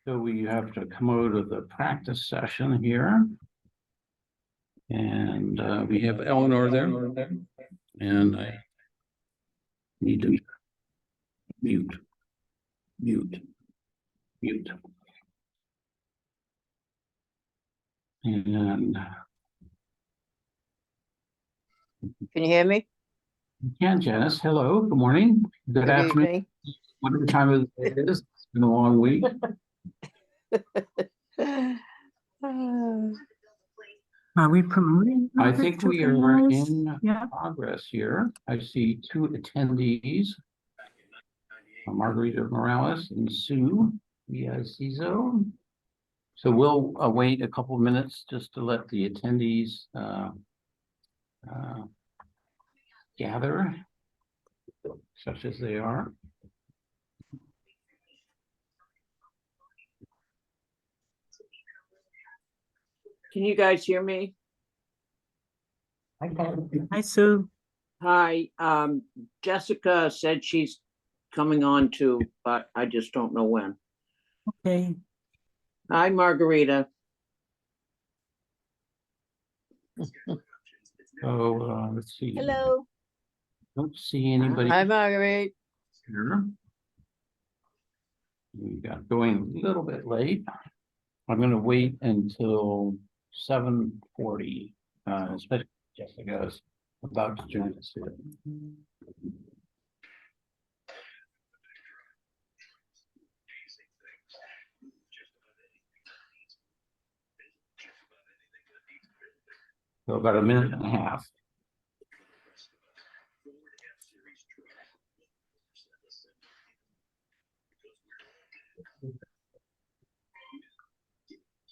So we have to come over to the practice session here. And we have Eleanor there. And I need to mute. And Can you hear me? you can, Janice. Hello, good morning. Good afternoon. Evening. Whatever time of the day it is. It's been a long week. Are we promoting? I think we are in Yeah. progress here. I see two attendees. Margarita Morales and Sue Viazizo. So we'll wait a couple minutes just to let the attendees gather, such as they are. Can you guys hear me? Hi, Sue. Hi, Jessica said she's coming on too, but I just don't know when. Okay. Hi, Margarita. So let's see. Hello. Don't see anybody Hi, Marguerite. here. We got going a little bit late. I'm going to wait until 7:40, especially Jessica's about to join us here. So about a minute and a half.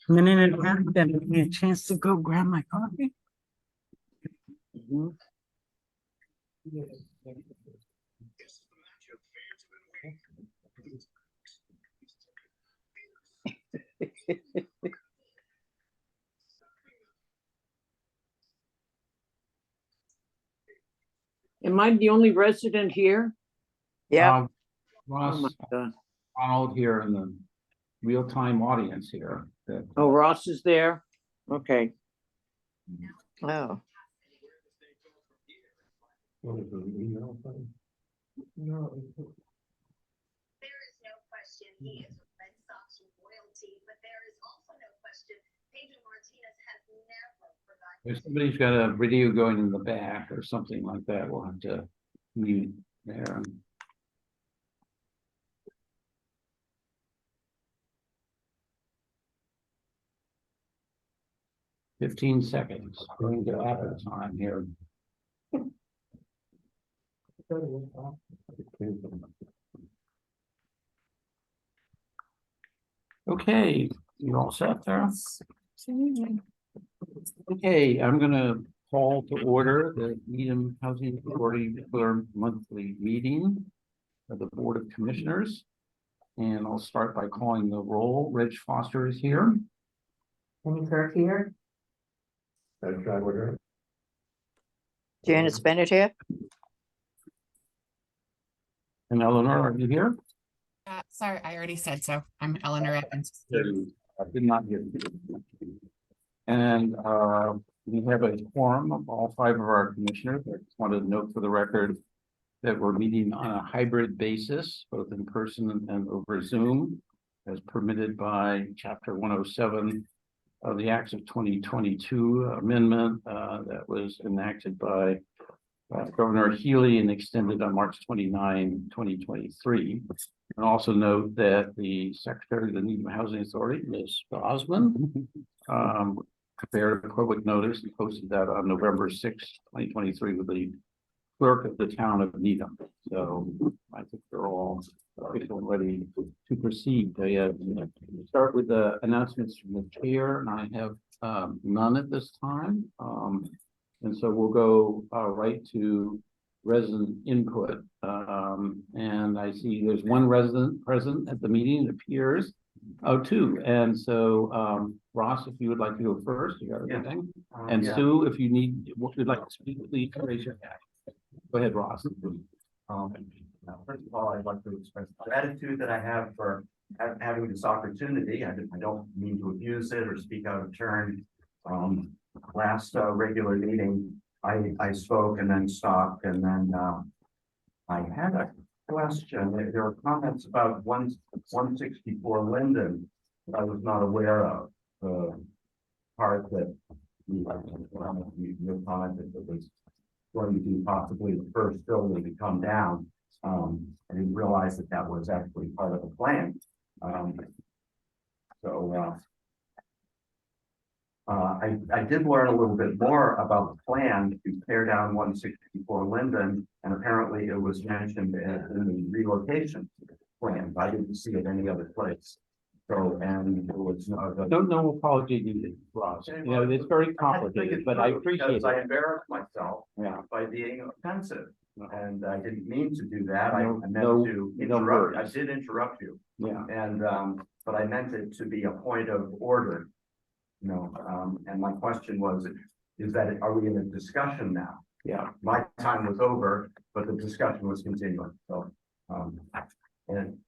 Minute and a half, then give me a chance to go grab my coffee. Am I the only resident here? Yeah. Oh Ross, my God. Ronald here in the real-time audience here. Oh, Ross is there? Okay. Oh, There is no question he is Red Sox royalty, but there is also no question Pedro Martinez has never forgotten. If somebody's got a video going in the back or something like that, we'll have to mute there. 15 seconds. We're going to get out of time here. Okay, you're all set there? Okay, I'm gonna call to order the Needham Housing Authority regular monthly meeting of the Board of Commissioners. And I'll start by calling the roll. Reg Foster is here. Any clerk here? Janice Bennett here? And Eleanor, are you here? Sorry, I already said so. I'm Eleanor Evans. I did not hear you. And we have a quorum of all five of our commissioners. I just wanted to note for the record that we're meeting on a hybrid basis, both in person and over Zoom, as permitted by Chapter 107 of the Acts of 2022 amendment that was enacted by Governor Healy and extended on March 29, 2023. And also note that the Secretary of the Needham Housing Authority, Ms. Osmond, prepared a public notice and posted that on November 6, 2023 with the clerk of the town of Needham. So I think they're all ready to proceed. I start with the announcements from the chair, and I have none at this time. And so we'll go right to resident input. And I see there's one resident present at the meeting, it appears. Oh, two. And so Ross, if you would like to go first, you got everything. And Sue, if you need, would like to speak, please raise your hand. Go ahead, Ross. First of all, I'd like to express the gratitude that I have for having this opportunity. I don't mean to abuse it or speak out of turn. Last regular meeting, I spoke and then stopped, and then I had a question. There were comments about 164 Linden that I was not aware of. The part that you commented that was going to be possibly the first building to come down. I didn't realize that that was actually part of the plan. I did learn a little bit more about the plan to tear down 164 Linden, and apparently it was mentioned in the relocation plan. I didn't see it any other place. So, and it was No apology needed, Ross. You know, it's very complicated, but I appreciate I it. embarrassed myself Yeah. by being offensive, and I didn't mean to do that. I meant No to interrupt. I worries. did interrupt you, Yeah. and but I meant it to be a point of order. You know, and my question was, is that, are we in a discussion now? Yeah. My time was over, but the discussion was continuing, so, and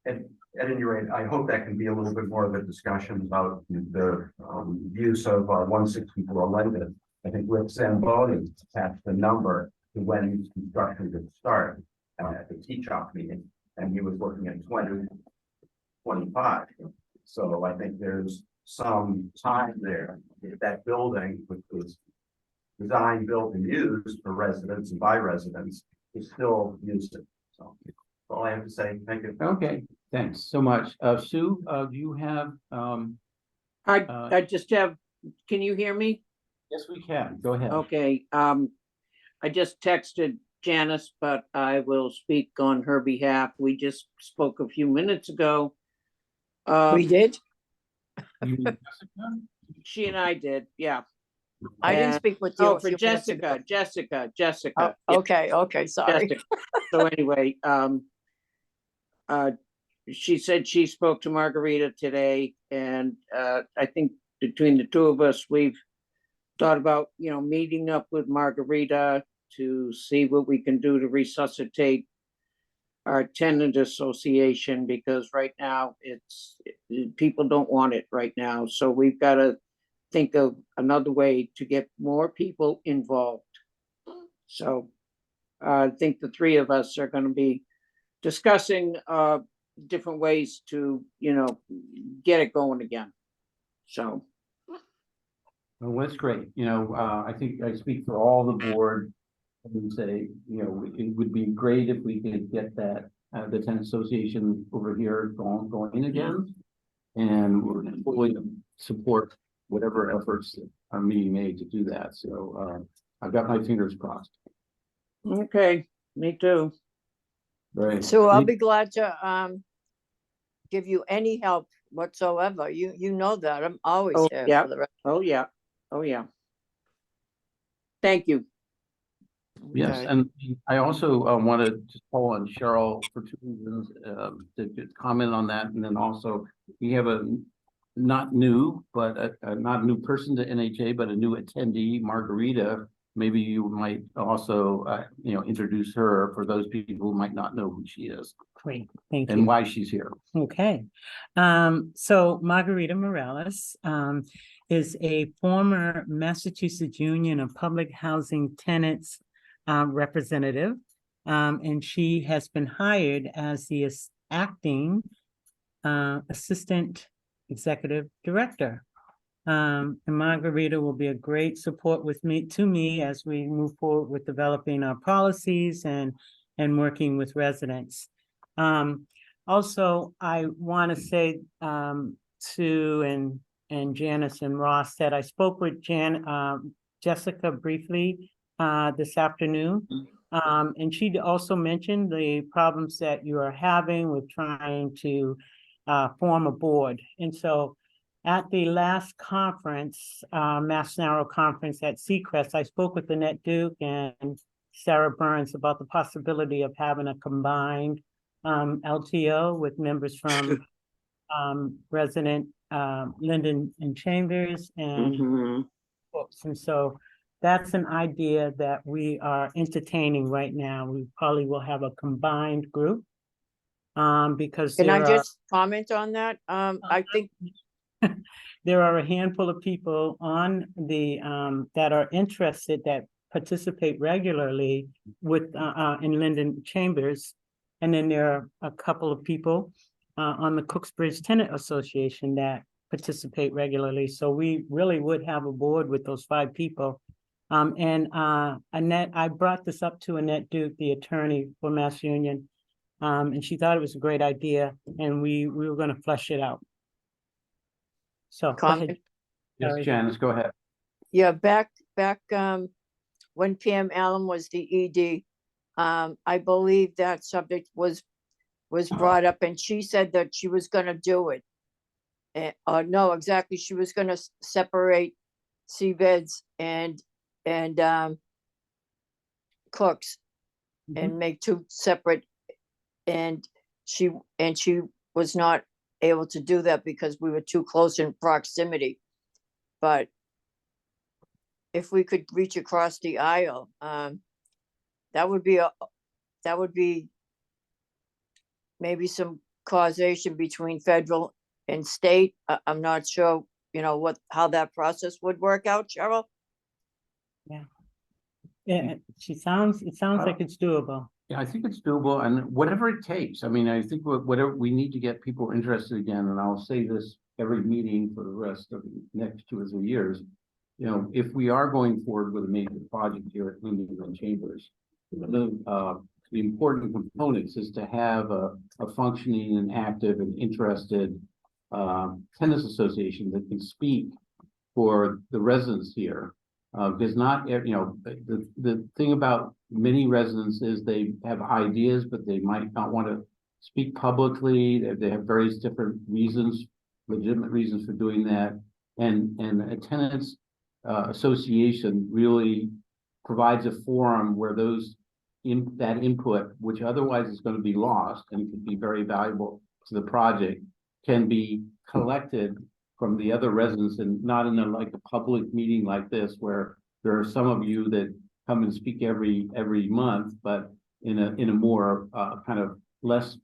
at any rate, I hope that can be a little bit more of a discussion about the use of 164 Linden. I think Rick Zamboni attached the number to when construction could start at the T-Chop meeting, and he was looking at 2025. So I think there's some time there. That building, which was designed, built, and used for residents and by residents, is still used. So that's all I have to say. Thank you. Okay, thanks so much. Sue, do you have, I just have, can you hear me? yes, we can. Go ahead. Okay, I just texted Janice, but I will speak on her behalf. We just spoke a few minutes ago. We did? You mean Jessica? She and I did, yeah. I didn't And- speak with you. Oh, a for few minutes ago. Jessica. Oh, yeah, okay, sorry. Jessica. So anyway, she said she spoke to Margarita today, and I think between the two of us, we've thought about, you know, meeting up with Margarita to see what we can do to resuscitate our tenant association, because right now people don't want it right now. So we've got to think of another way to get more people involved. So I think the three of us are going to be discussing different ways to, you know, get it going again. So. Well, that's great. You know, I think I speak for all the board and say, you know, it would be great if we could get that, the tenant association over here going again. And we're fully support whatever efforts that are being made to do that. So I've got my fingers crossed. Okay, me too. Right. So I'll be glad to give you any help whatsoever. You know that. I'm always Oh, here yeah. for the rest. Oh, yeah. Oh, yeah. Thank you. Yes, Okay. and I also wanted to call on Cheryl for 2 reasons, to comment on that, and then also we have a not new, but a not new person to NHA, but a new attendee, Margarita. Maybe you might also, you know, introduce her for those people who might not know who she is Great, thank and you. why she's here. Okay. So Margarita Morales is a former Massachusetts Union of Public Housing Tenants representative. And she has been hired as the acting assistant executive director. And Margarita will be a great support to me as we move forward with developing our policies and working with residents. Also, I want to say Sue and Janice and Ross that I spoke with Jessica briefly this afternoon. And she also mentioned the problems that you are having with trying to form a board. And so at the last conference, Mass Narrow Conference at Seacrest, I spoke with Annette Duke and Sarah Burns about the possibility of having a combined LTO with members from resident Linden and Chambers and Mhm. books. And so that's an idea that we are entertaining right now. We probably will have a combined group. because Can I there are, just comment on that? I think, there are a handful of people on the, that are interested, that participate regularly with, in Linden Chambers. And then there are a couple of people, on the Cooksbridge Tenant Association that participate regularly. So we really would have a board with those 5 people. And Annette, I brought this up to Annette Duke, the attorney for Mass Union. And she thought it was a great idea, and we were gonna flesh it out. So, go ahead. comment, Yes, Sorry. Janice, go ahead. yeah, back, when Pam Allen was the ED, I believe that subject was brought up, and she said that she was gonna do it. No, exactly, she was gonna separate seabeds and cooks and make 2 separate, and she was not able to do that because we were too close in proximity. But if we could reach across the aisle, that would be maybe some causation between federal and state. I'm not sure, how that process would work out, Cheryl. Yeah, it sounds like it's doable. Yeah, I think it's doable, and whatever it takes. I mean, I think whatever we need to get people interested again, and I'll say this every meeting for the rest of the next 2 or 3 years. If we are going forward with a major project here at Linden Chambers, the important components is to have a functioning and active and interested tennis association that can speak for the residents here. Because not, the thing about many residents is they have ideas, but they might not want to speak publicly. They have various different reasons, legitimate reasons for doing that. And a tenants association really provides a forum where that input, which otherwise is going to be lost and could be very valuable to the project, can be collected from the other residents, and not in a public meeting like this, where there are some of you that come and speak every month, but in a more kind of less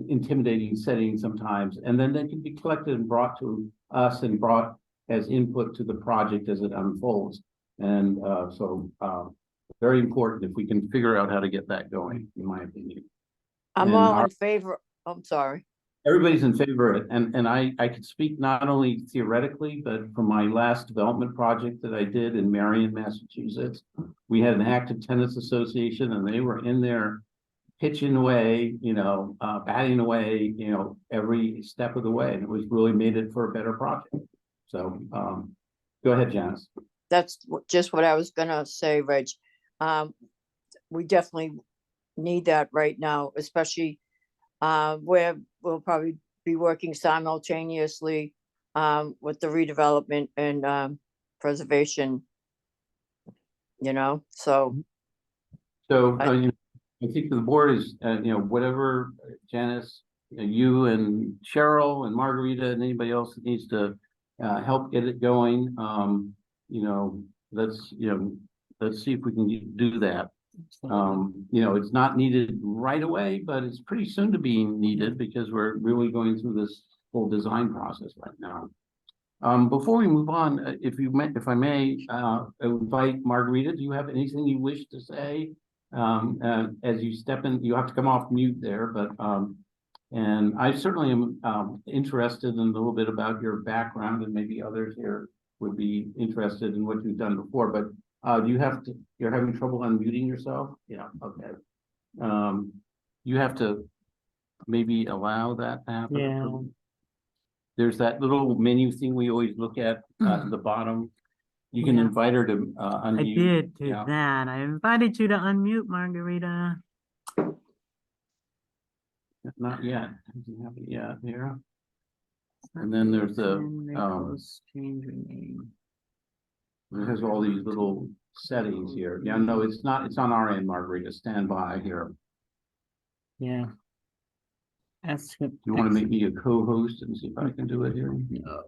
intimidating setting sometimes, and then they can be collected and brought to us and brought as input to the project as it unfolds. And so very important if we can figure out how to get that going, in my opinion. I'm And all in favor. I'm sorry. Everybody's in favor of it, and I could speak not only theoretically, but from my last development project that I did in Marion, Massachusetts. We had an active tenants association, and they were in there pitching away, batting away, every step of the way, and it was really made it for a better project. So, go ahead, Janice. That's just what I was gonna say, Reg. We definitely need that right now, especially where we'll probably be working simultaneously with the redevelopment and preservation, so. So, I think the board is, whatever, Janice, you and Cheryl and Margarita and anybody else that needs to help get it going, let's see if we can do that. It's not needed right away, but it's pretty soon to be needed because we're really going through this whole design process right now. Before we move on, if I may, invite Margarita, do you have anything you wish to say? As you step in, you have to come off mute there, but, and I certainly am interested in a little bit about your background, and maybe others here would be interested in what you've done before, but you're having trouble unmuting yourself? Yeah, okay. You have to maybe allow that to happen. Yeah. There's that little menu thing we always look at the bottom. You can Yeah. invite her to I unmute. did do Yeah. that. I invited you to unmute, Margarita. Not yet. Doesn't have it yet here. And then there's Change your name. it has all these little settings here. Yeah, no, it's not. It's on our end, Margarita. Stand by here. Yeah. You want to make me a co-host and see if I can do it here? No.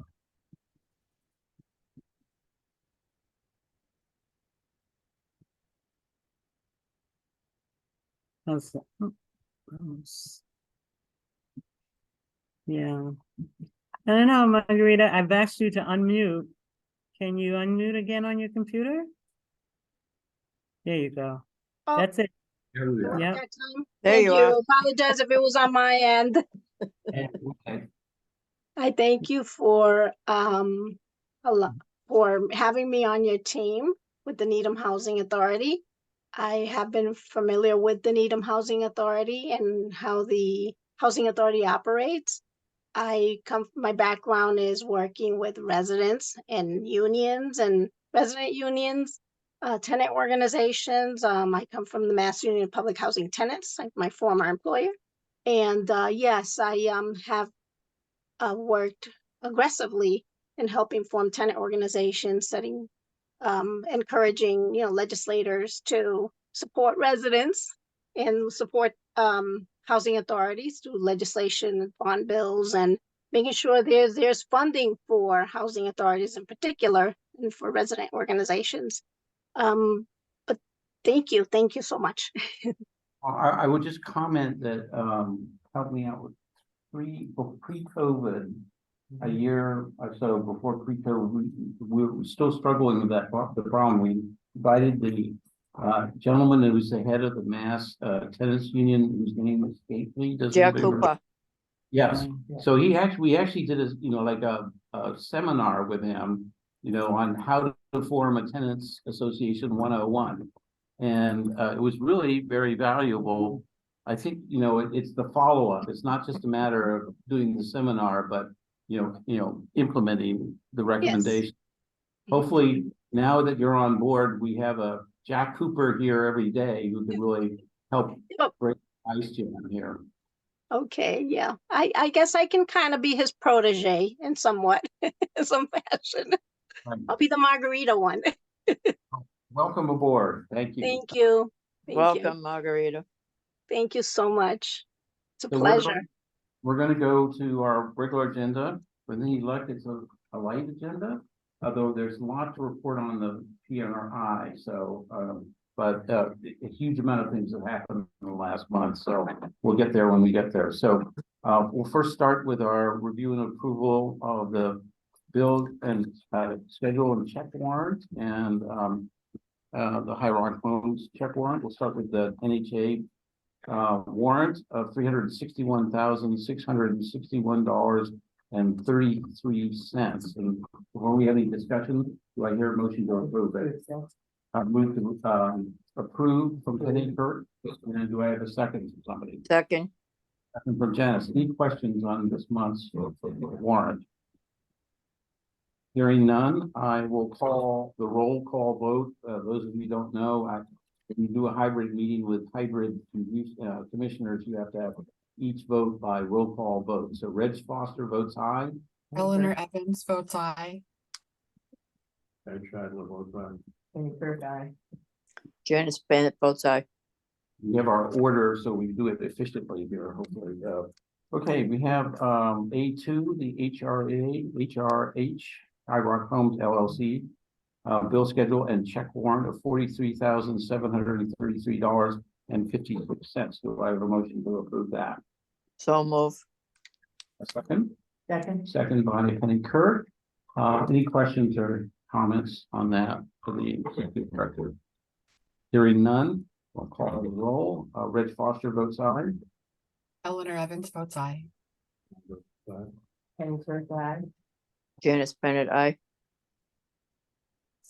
Yeah. I don't know, Margarita, I've asked you to unmute. Can you unmute again on your computer? There you go. Oh, That's it. Here we are. Yep. that time. There Thank you you. are. Apologize if it was on my end. Okay. I thank you for for having me on your team with the Needham Housing Authority. I have been familiar with the Needham Housing Authority and how the Housing Authority operates. My background is working with residents and unions and resident unions, tenant organizations. I come from the Mass Union of Public Housing Tenants, like my former employer. And yes, I have worked aggressively in helping form tenant organizations, encouraging, legislators to support residents and support housing authorities through legislation, bond bills, and making sure there's funding for housing authorities in particular and for resident organizations. But thank you so much. I would just comment that, help me out with pre-COVID, a year or so before pre-COVID, we were still struggling with the problem. We invited the gentleman who was the head of the Mass Tenants Union, whose name escaped me. Does Jack anybody remember? Cooper. Yes, so we actually did like a seminar with him, on how to form a tenants association 101. And it was really very valuable. I think, it's the follow-up. It's not just a matter of doing the seminar, but implementing the recommendation. Hopefully, now that you're on board, we have a Jack Cooper here every day who can really help Yep. break the ice jam here. Okay, yeah. I guess I can kind of be his protege in somewhat, in some fashion. I'll be the margarita one. Welcome aboard. Thank you. Thank you. Thank you. Welcome, Margarita. Thank you so much. It's a So pleasure. we're going to go to our regular agenda. For the elect, it's a light agenda, although there's a lot to report on the PRI. So, but a huge amount of things have happened in the last month. So we'll get there when we get there. So we'll first start with our review and approval of the bill and schedule and check warrant and the High Rock Homes check warrant. We'll start with the NHA warrant of $361,661.33. And before we have any discussion, do I hear a motion to approve it? Move to approve from Penny Kurt. And do I have a second from somebody? Second, Second from Janice. Any questions on this month's warrant? Hearing none, I will call the roll call vote. Those of you who don't know, when you do a hybrid meeting with hybrid commissioners, you have to have each vote by roll call vote. So Reg Foster votes aye. Eleanor Evans votes aye. Ed Shadler votes aye. Janice Bennett votes aye. We have our order, so we do it efficiently here, hopefully. Okay, we have A2, the HRH, High Rock Homes LLC, bill schedule and check warrant of $43,733.56. Do I have a motion to approve that? So move. A second? Second by Penny Kirk. Any questions or comments on that for the executive director? Hearing none, we'll call the roll. Reg Foster votes aye. Eleanor Evans votes aye. Janice Bennett, aye.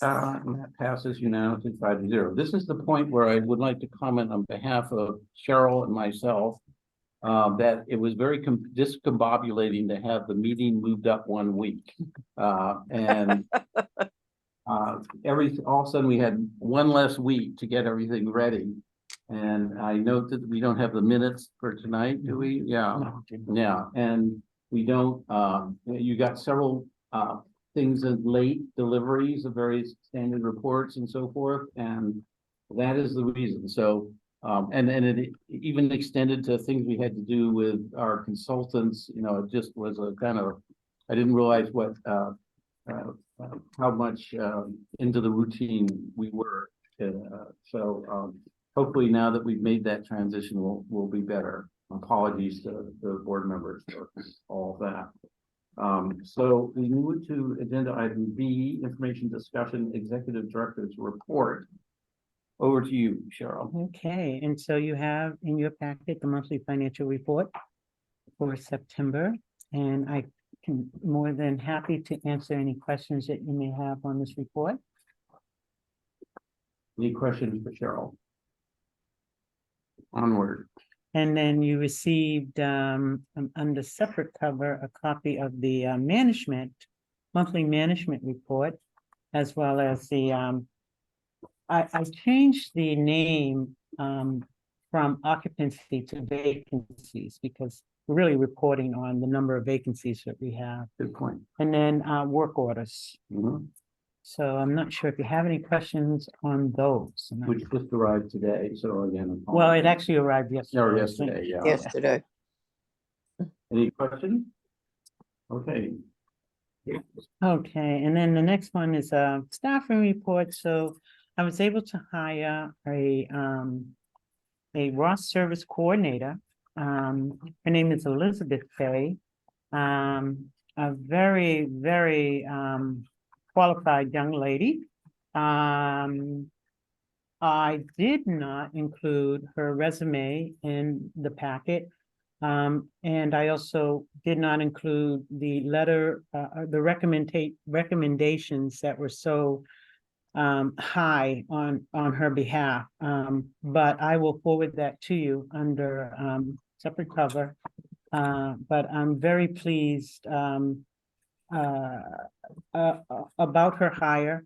And that passes unanimously 5-0. This is the point where I would like to comment on behalf of Cheryl and myself that it was very discombobulating to have the meeting moved up 1 week. And all of a sudden we had one less week to get everything ready. And I note that we don't have the minutes for tonight, do we? Yeah, yeah. And we don't, you got several things in late deliveries of various standard reports and so forth, and that is the reason. So, and it even extended to things we had to do with our consultants. It just was a kind of, I didn't realize what, how much into the routine we were. So hopefully now that we've made that transition, we'll be better. apologies to the board members for all of that. So we move to agenda item B, information discussion, executive director's report. Over to you, Cheryl. Okay, and so you have in your packet the monthly financial report for September, and I can more than happy to answer any questions that you may have on this report. Any questions for Cheryl? Onward. And then you received under separate cover, a copy of the monthly management report, as well as the I changed the name from occupancy to vacancies because we're really reporting on the number of vacancies that we have. Good point. And then work orders. Mhm. So I'm not sure if you have any questions on those. Which just arrived today, so again. Well, it actually arrived yesterday. Or I think. yesterday, yeah. Yesterday. Any questions? Okay. Okay, and then the next one is a staffing report. So I was able to hire a Ross service coordinator. Her name is Elizabeth Fay. A very, very qualified young lady. I did not include her resume in the packet. And I also did not include the letter, the recommendations that were so high on her behalf. But I will forward that to you under separate cover. But I'm very pleased about her hire.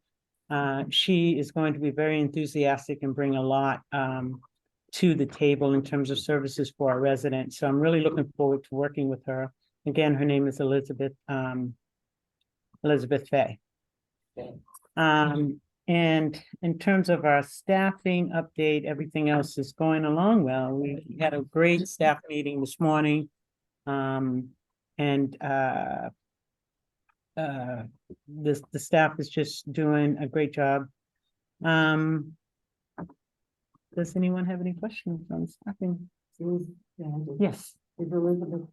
She is going to be very enthusiastic and bring a lot to the table in terms of services for our residents. So I'm really looking forward to working with her. Again, her name is Elizabeth Fay. And in terms of our staffing update, everything else is going along well. We had a great staff meeting this morning. The staff is just doing a great job. Does anyone have any questions on staffing? Yes. Is Elizabeth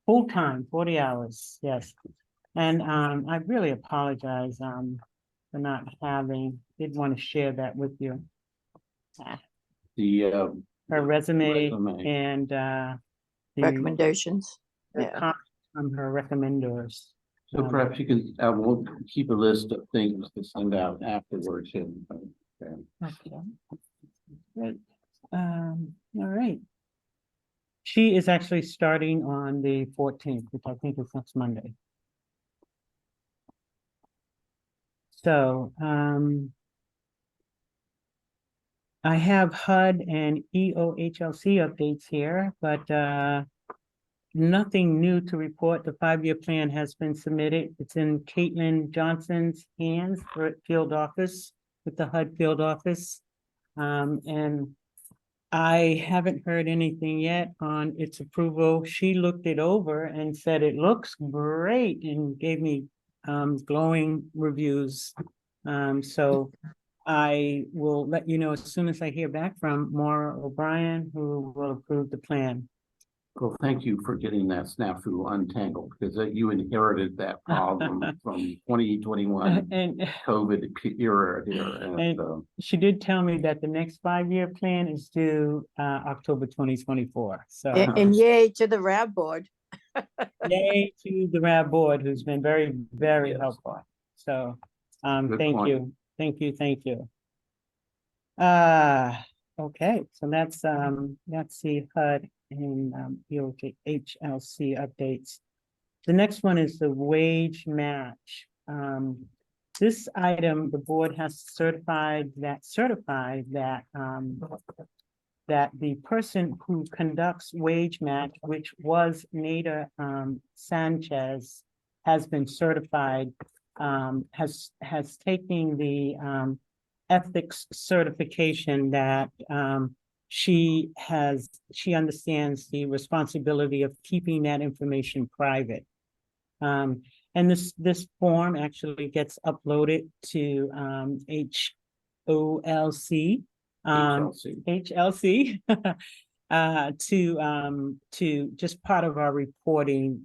full-time, 40 hours, yes. And I really apologize for not did want to share that with you. The Her resume resume. and the Recommendations. Yeah. comments from her recommenders. So perhaps you can, we'll keep a list of things to send out afterwards. And, okay. Okay. Great. All right. She is actually starting on the 14th, which I think is next Monday. So, I have HUD and EOHLC updates here, but nothing new to report. The 5-year plan has been submitted. It's in Caitlin Johnson's hands for field office with the HUD field office. And I haven't heard anything yet on its approval. She looked it over and said it looks great and gave me glowing reviews. So I will let you know as soon as I hear back from Maura O'Brien, who will approve the plan. Well, thank you for getting that snafu untangled because you inherited that problem from 2021 And COVID era here. And she did tell me that the next 5-year plan is due October 2024. So And yay to the RAB board. yay to the RAB board, who's been very, very Yes. helpful. So Good thank point. you. Thank you. Thank you. Okay, so that's the HUD and EOHLC updates. The next one is the wage match. This item, the board has certified that that the person who conducts wage match, which was Nada Sanchez, has been certified, has taken the ethics certification that she understands the responsibility of keeping that information private. And this form actually gets uploaded to HOLC. HLC. to just part of our reporting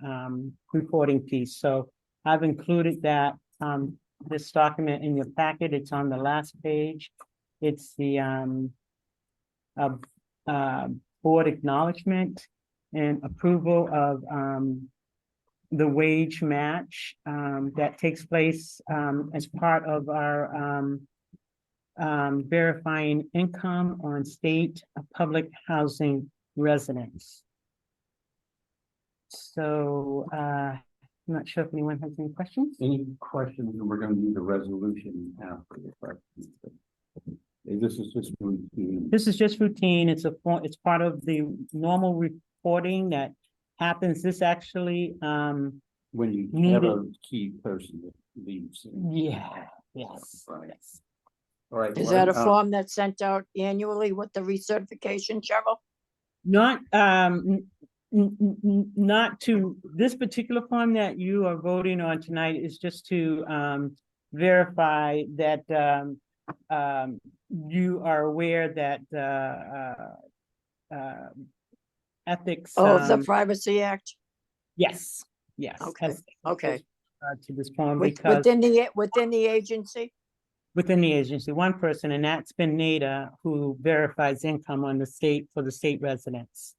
piece. So I've included that, this document in your packet. It's on the last page. It's the, board acknowledgement and approval of, the wage match, that takes place, as part of our, verifying income on state public housing residents. So, I'm not sure if anyone has any questions. Any questions? We're gonna do the resolution after the questions. This is just routine. This is just routine. It's it's part of the normal reporting that happens. This actually, When you Need have it. a key person that leaves. yeah, yes. Right. Yes. All right. Is well, that a form that's sent out annually with the recertification, Cheryl? Not, not to, this particular form that you are voting on tonight is just to, verify that, you are aware that, ethics. Oh, of the Privacy Act? Yes, yes. Okay, ethics okay. To this form With- because Within the agency? within the agency, one person, and that's been NADA, who verifies income on the state for the state residents.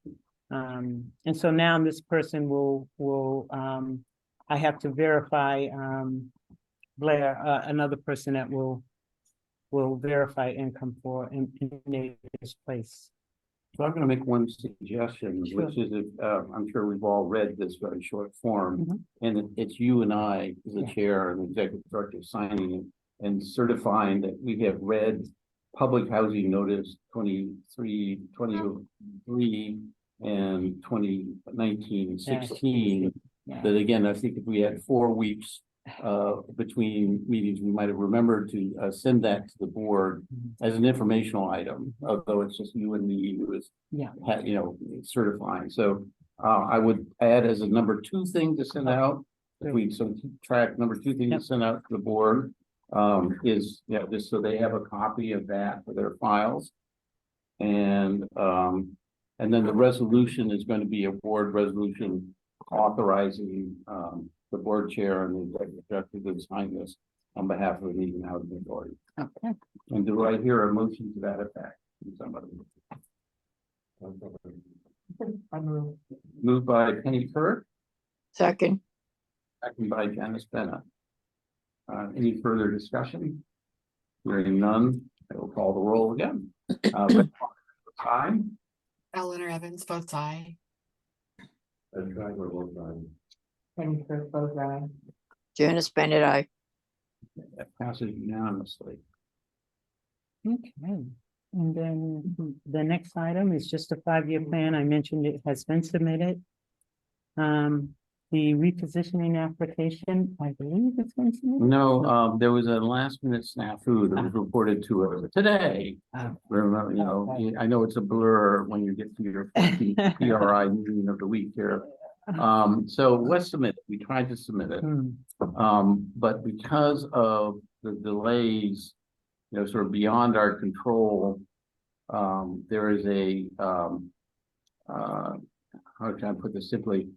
And so now this person will, I have to verify, Blair, another person that will verify income for in NADA's place. So I'm gonna make one suggestion, Sure. which is if, I'm sure we've all read this very short form. Mhm. And it's you and I, as the Yeah. chair and the executive director, signing it and certifying that we have read public housing notice 23 and 2019-16. Yeah. That again, I think if we had 4 weeks between meetings, we might have remembered to send that to the board as an informational item, although it's just you and me who is, Yeah. you know, certifying. So I would add as a number 2 thing to send out, if we so keep track, number 2 thing to Yep. send out to the board is, yeah, just so they have a copy of that for their files. And then the resolution is going to be a board resolution authorizing the board chair and the executive director to sign this on behalf of the Needham Housing Authority. Okay. And do I hear a motion to that effect from somebody? Moved by Penny Kirk, Second, second by Janice Bennett. Any further discussion? Hearing none, I will call the roll again. Time. Eleanor Evans votes aye. Penny Kirk votes aye. Janice Bennett, aye. That passes unanimously. Okay, and then the next item is just a 5-year plan. I mentioned it has been submitted. The repositioning application, I believe it's been submitted. No, there was a last minute snafu that was reported to us today. Oh. Remember, you know, Okay. I know it's a blur when you get to your PRI meeting of the week here. So let's submit it. We tried to submit it. But because of the delays, you know, sort of beyond our control, there is a, how can I put this simply?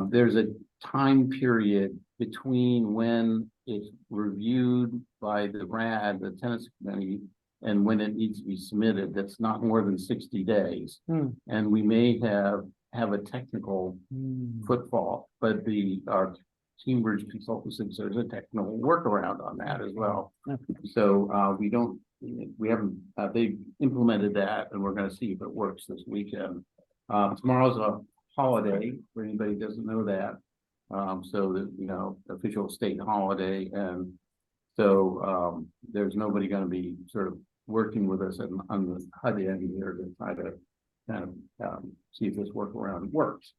There's a time period between when it's reviewed by the RAD, the tenancy committee, and when it needs to be submitted. That's not more than 60 days. And we may have a technical footfall, but our Cambridge consultant says there's a technical workaround on that as well. So we haven't, they've implemented that, and we're gonna see if it works this weekend. Tomorrow's a holiday, for anybody who doesn't know that. So that, you know, official state holiday, and so there's nobody gonna be sort of working with us on the HUD end here to try to kind of see if this workaround works.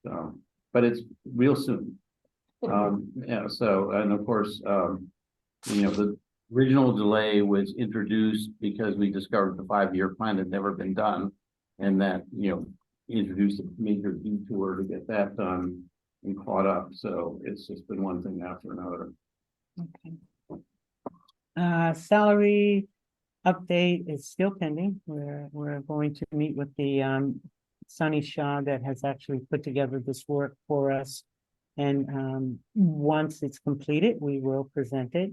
So, but it's real soon. Yeah, so, and of course, you know, the original delay was introduced because we discovered the 5-year plan had never been done. And that, you know, introduced a major detour to get that done and caught up. So it's just been one thing after another. Okay. Salary update is still pending. We're going to meet with the Sunny Shaw that has actually put together this work for us. And once it's completed, we will present it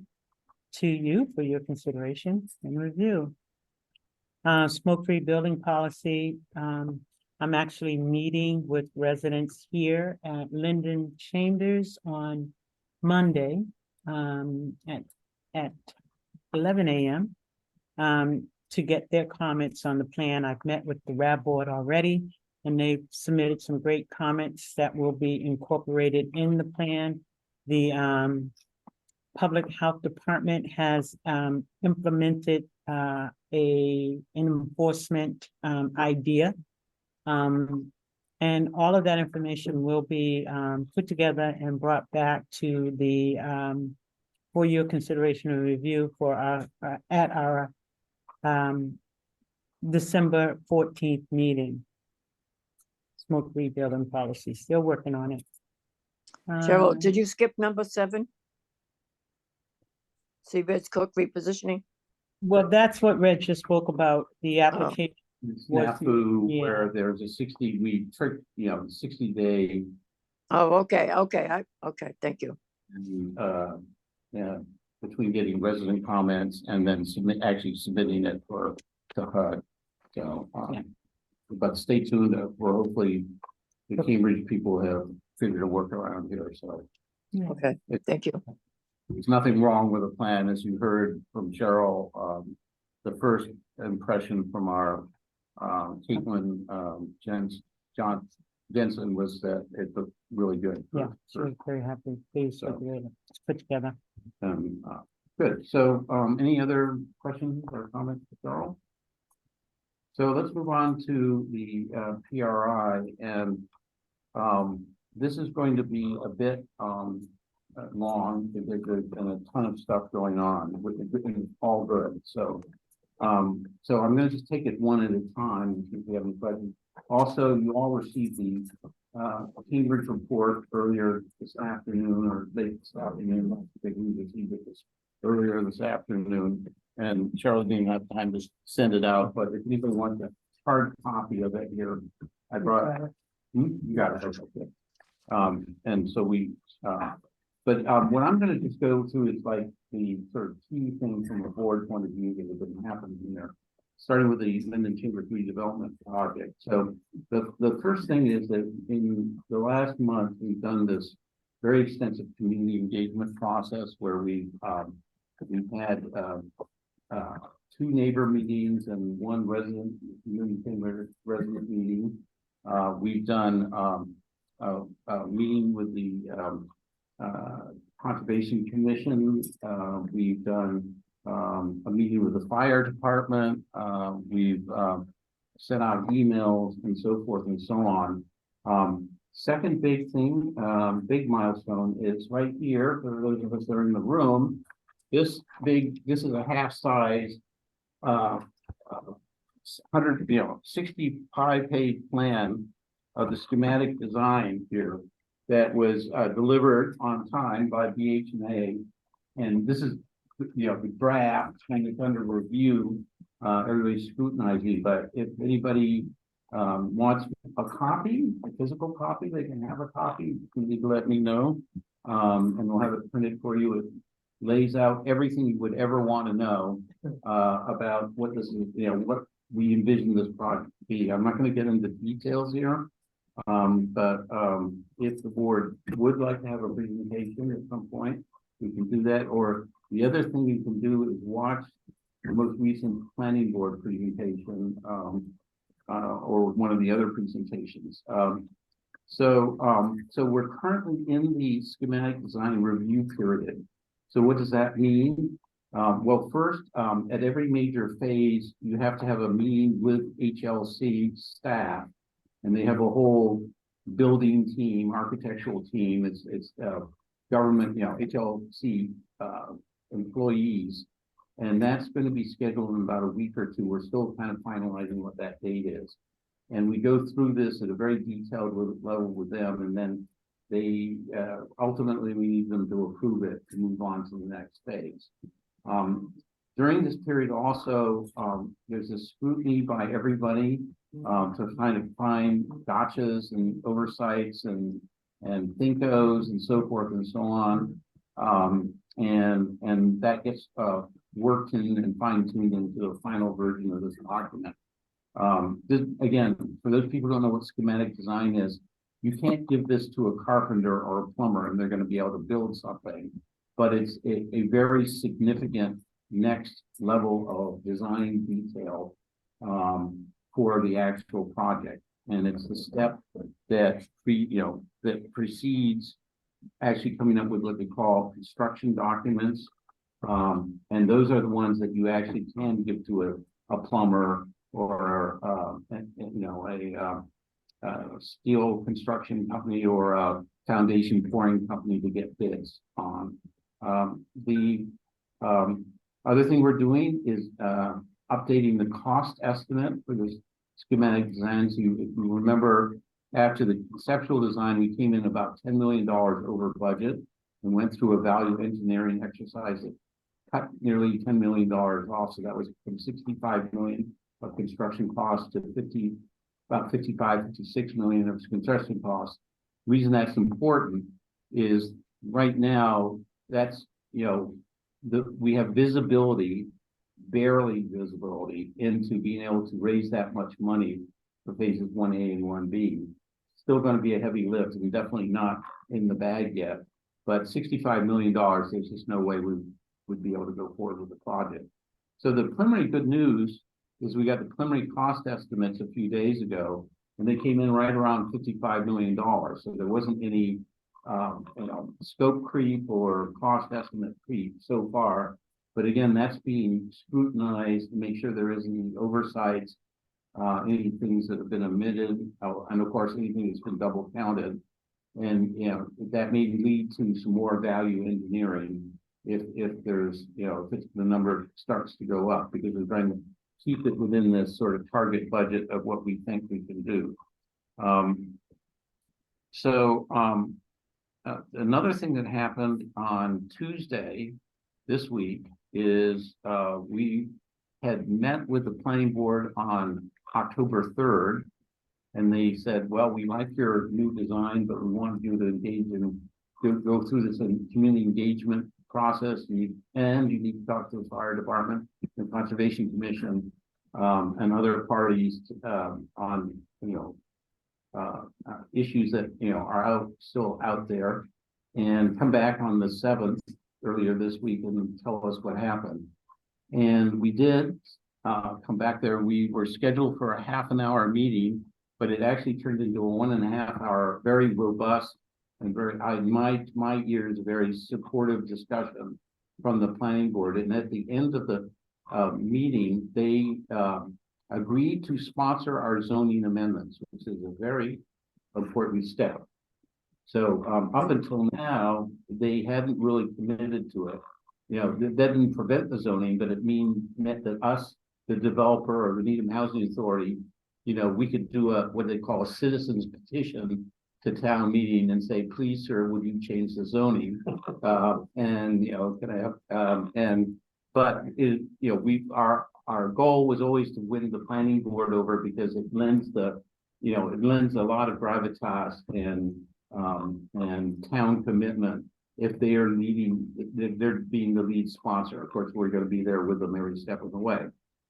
to you for your consideration and review. Smoke-free building policy, I'm actually meeting with residents here at Linden Chambers on Monday at 11 a.m. To get their comments on the plan. I've met with the RAB board already, and they've submitted some great comments that will be incorporated in the plan. The Public Health Department has implemented an enforcement idea. And all of that information will be put together and brought back to the for your consideration and review for our at our December 14th meeting. Smoke-free building policy, still working on it. Cheryl, did you skip number 7? Seabed's Cook repositioning? Well, that's what Reg just spoke about, the application. Snafu, Yeah. where there's a 60-week trick, 60-day, Oh, okay, okay, thank you. yeah, between getting resident comments and then actually submitting it to HUD. So, but stay tuned. For hopefully the Cambridge people have figured a workaround here. So, Okay, thank you. there's nothing wrong with the plan, as you heard from Cheryl. The first impression from our Caitlin Jensen was that it looked really good. Yeah, so we're very happy, pleased with the way it's put together. Good. So, any other questions or comments, Cheryl? So let's move on to the PRI, and this is going to be a bit long. There's been a ton of stuff going on, which is all good. So, so I'm going to just take it one at a time. If you have any questions. Also, you all received the Cambridge report earlier this afternoon, or late this afternoon. I think we received it earlier this afternoon, and Cheryl didn't have time to send it out. But if anybody wants a hard copy of it here, I brought it. You got it. Okay. And so we, but what I'm going to just go through is like the sort of key things from the board point of view that have been happening here, starting with the Linden Chamber redevelopment project. So the first thing is that in the last month, we've done this very extensive community engagement process where we've had 2 neighbor meetings and 1 resident resident meeting. We've done a meeting with the Conservation Commission. We've done a meeting with the fire department. We've sent out emails and so forth and so on. Second big thing, big milestone is right here for those of us that are in the room. This is a half size 65-page plan of the schematic design here that was delivered on time by BHA, and this is the draft, and it's under review. Everybody's scrutinizing, but if anybody wants a copy, a physical copy, they can have a copy. You need to let me know, and we'll have it printed for you. It lays out everything you would ever want to know about what this is, what we envision this project to be. I'm not going to get into details here, but if the board would like to have a presentation at some point, we can do that. Or the other thing you can do is watch the most recent planning board presentation, or one of the other presentations. So we're currently in the schematic design review period. So what does that mean? Well, first, at every major phase, you have to have a meeting with HLC staff, and they have a whole building team, architectural team. It's government, HLC employees, and that's going to be scheduled in about a week or 2. We're still kind of finalizing what that date is, and we go through this at a very detailed level with them, and then they ultimately we need them to approve it to move on to the next phase. During this period also, there's a scrutiny by everybody to kind of find gotchas and oversights and thinkos and so forth and so on. And that gets worked in and fine-tuned into the final version of this document. Again, for those people who don't know what schematic design is, you can't give this to a carpenter or a plumber and they're going to be able to build something. But it's a very significant next level of design detail for the actual project. And it's the step that that precedes actually coming up with what they call construction documents. And those are the ones that you actually can give to a plumber or a steel construction company or a foundation pouring company to get bids on. The other thing we're doing is updating the cost estimate for this schematic designs. If you remember, after the conceptual design, we came in about $10 million over budget and went through a value engineering exercise that cut nearly $10 million off. So that was from 65 million of construction costs to about 56 million of construction costs. The reason that's important is right now, that's, we have visibility, barely visibility into being able to raise that much money for phases 1A and 1B. Still going to be a heavy lift and definitely not in the bag yet, but $65 million, there's just no way we would be able to go forward with the project. So the preliminary good news is we got the preliminary cost estimates a few days ago, and they came in right around $55 million. So there wasn't any scope creep or cost estimate creep so far. But again, that's being scrutinized to make sure there isn't any oversights, any things that have been omitted, and of course, anything that's been double counted. And, that may lead to some more value engineering if there's, if the number starts to go up, because we're trying to keep it within this sort of target budget of what we think we can do. Another thing that happened on Tuesday this week is we had met with the planning board on October 3rd, and they said, well, we like your new design, but we want you to engage in, go through this community engagement process, and you need to talk to the fire department, the conservation commission, and other parties on issues that are still out there, and come back on the 7th earlier this week and tell us what happened. And we did come back there. We were scheduled for a half-an-hour meeting, but it actually turned into a 1.5-hour, very robust and very, in my ears, very supportive discussion from the planning board. And at the end of the meeting, they agreed to sponsor our zoning amendments, which is a very important step. So up until now, they hadn't really committed to it. That didn't prevent the zoning, but it meant that us, the developer or the Needham Housing Authority, we could do what they call a citizens petition to town meeting and say, please, sir, would you change the zoning? Can I have, but our goal was always to win the planning board over, because it lends a lot of gravitas and town commitment if they are they're being the lead sponsor. Of course, we're going to be there with them every step of the way.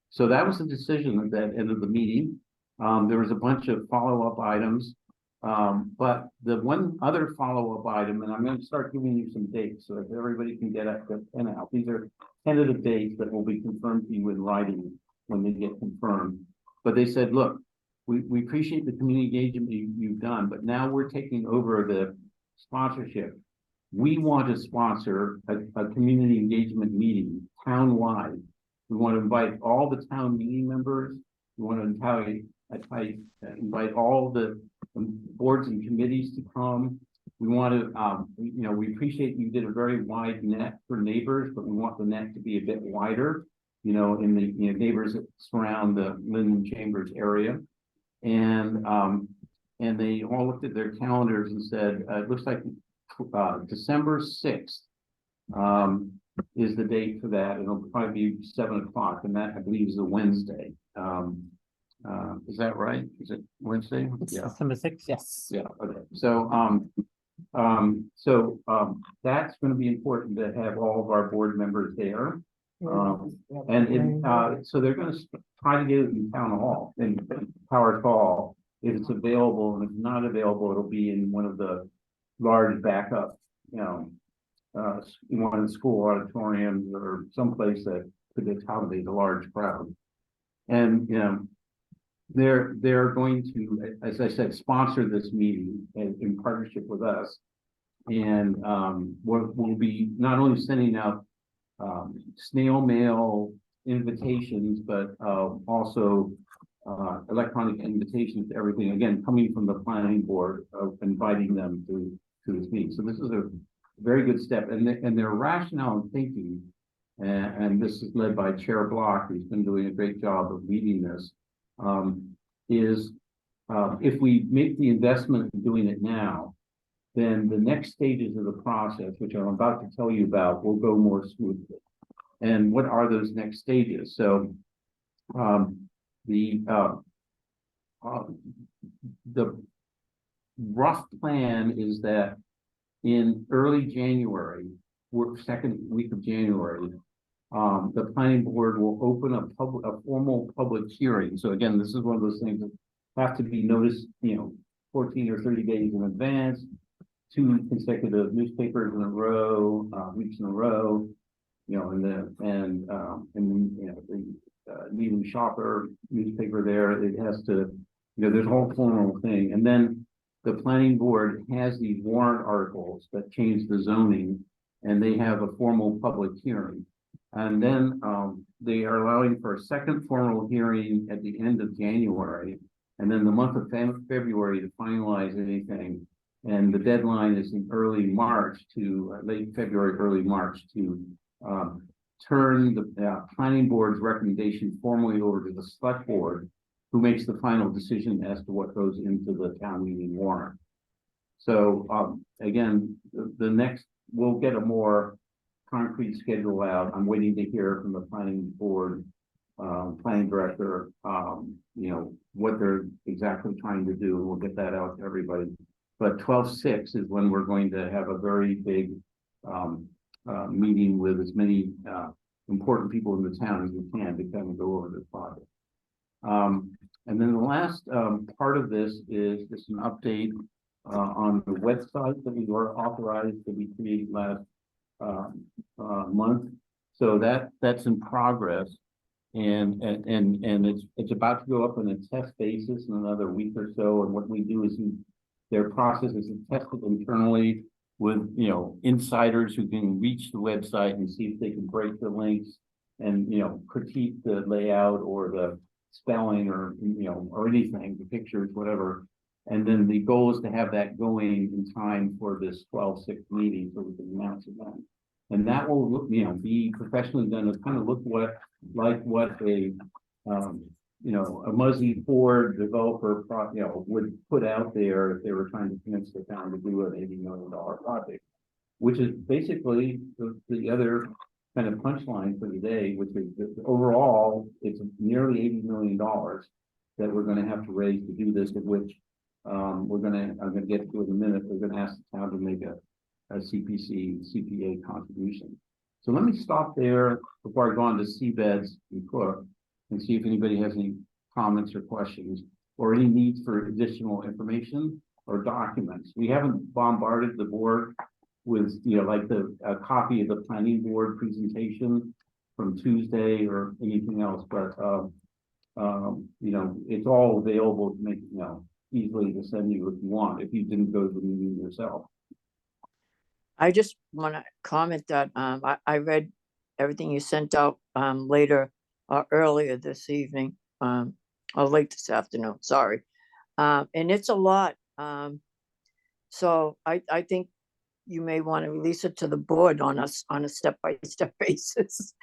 So that was the decision at that end of the meeting. There was a bunch of follow-up items, but the one other follow-up item, and I'm going to start giving you some dates so that everybody can get a pen out. These are tentative dates that will be confirmed to you in writing when they get confirmed. But they said, look, we appreciate the community engagement you've done, but now we're taking over the sponsorship. We want to sponsor a community engagement meeting town-wide. We want to invite all the town meeting members. We want to invite all the boards and committees to come. We want to, we appreciate you did a very wide net for neighbors, but we want the net to be a bit wider, in the neighbors that surround the Linden Chambers area. And they all looked at their calendars and said, it looks like December 6th is the date for that. It'll probably be 7 o'clock, and that I believe is a Wednesday. Is that right? Is it Wednesday? It's Yeah. December sixth, yes. Yeah, okay, so, that's gonna be important to have all of our board members there. So they're gonna try to get it in town hall, in Howard Hall, if it's available, and if not available, it'll be in one of the large backup, in one of the school auditoriums or someplace that could accommodate a large crowd. And, they're going to, as I said, sponsor this meeting in partnership with us. And we'll be not only sending out snail mail invitations, but also electronic invitations to everything, again, coming from the planning board of inviting them to this meeting. So this is a very good step, and their rationale and thinking, and this is led by Chair Block, who's been doing a great job of leading this, is if we make the investment in doing it now, then the next stages of the process, which I'm about to tell you about, will go more smoothly. And what are those next stages? So the rough plan is that in early January, second week of January, the planning board will open a formal public hearing. So again, this is one of those things that have to be noticed, 14 or 30 days in advance, 2 consecutive newspapers in a row, weeks in a row, the Needham Shopper newspaper there. It has to, there's a whole formal thing. And then the planning board has these warrant articles that change the zoning, and they have a formal public hearing. And then they are allowing for a second formal hearing at the end of January, and then the month of February to finalize anything. And the deadline is in early March to late February, early March to turn the planning board's recommendation formally over to the select board, who makes the final decision as to what goes into the town meeting warrant. So again, the next, we'll get a more concrete schedule out. I'm waiting to hear from the planning board, planning director, what they're exactly trying to do. We'll get that out to everybody. But 12/6 is when we're going to have a very big meeting with as many important people in the town as we can to kind of go over this project. And then the last part of this is just an update on the website that we were authorized to be created last month. So that's in progress, and it's about to go up on a test basis in another week or so. And what we do is their process is to test it internally with insiders who can reach the website and see if they can break the links and critique the layout or the spelling or or anything, the pictures, whatever. And then the goal is to have that going in time for this 12/6 meeting so we can announce it then. And that will look, be professionally done. It's kind of look like what a Muzzy Ford developer would put out there if they were trying to convince the town to do an $80 million project, which is basically the other kind of punchline for today, which is that overall it's nearly $80 million that we're going to have to raise to do this, of which I'm going to get to in a minute. We're going to ask the town to make a CPA contribution. So let me stop there before I go on to seabeds and Cook and see if anybody has any comments or questions or any needs for additional information or documents. We haven't bombarded the board with, like a copy of the planning board presentation from Tuesday or anything else, but it's all available to make, easily to send you if you want, if you didn't go to the meeting yourself. I just want to comment that I read everything you sent out earlier this evening, or late this afternoon, sorry. And it's a lot. So I think you may want to release it to the board on a step-by-step basis.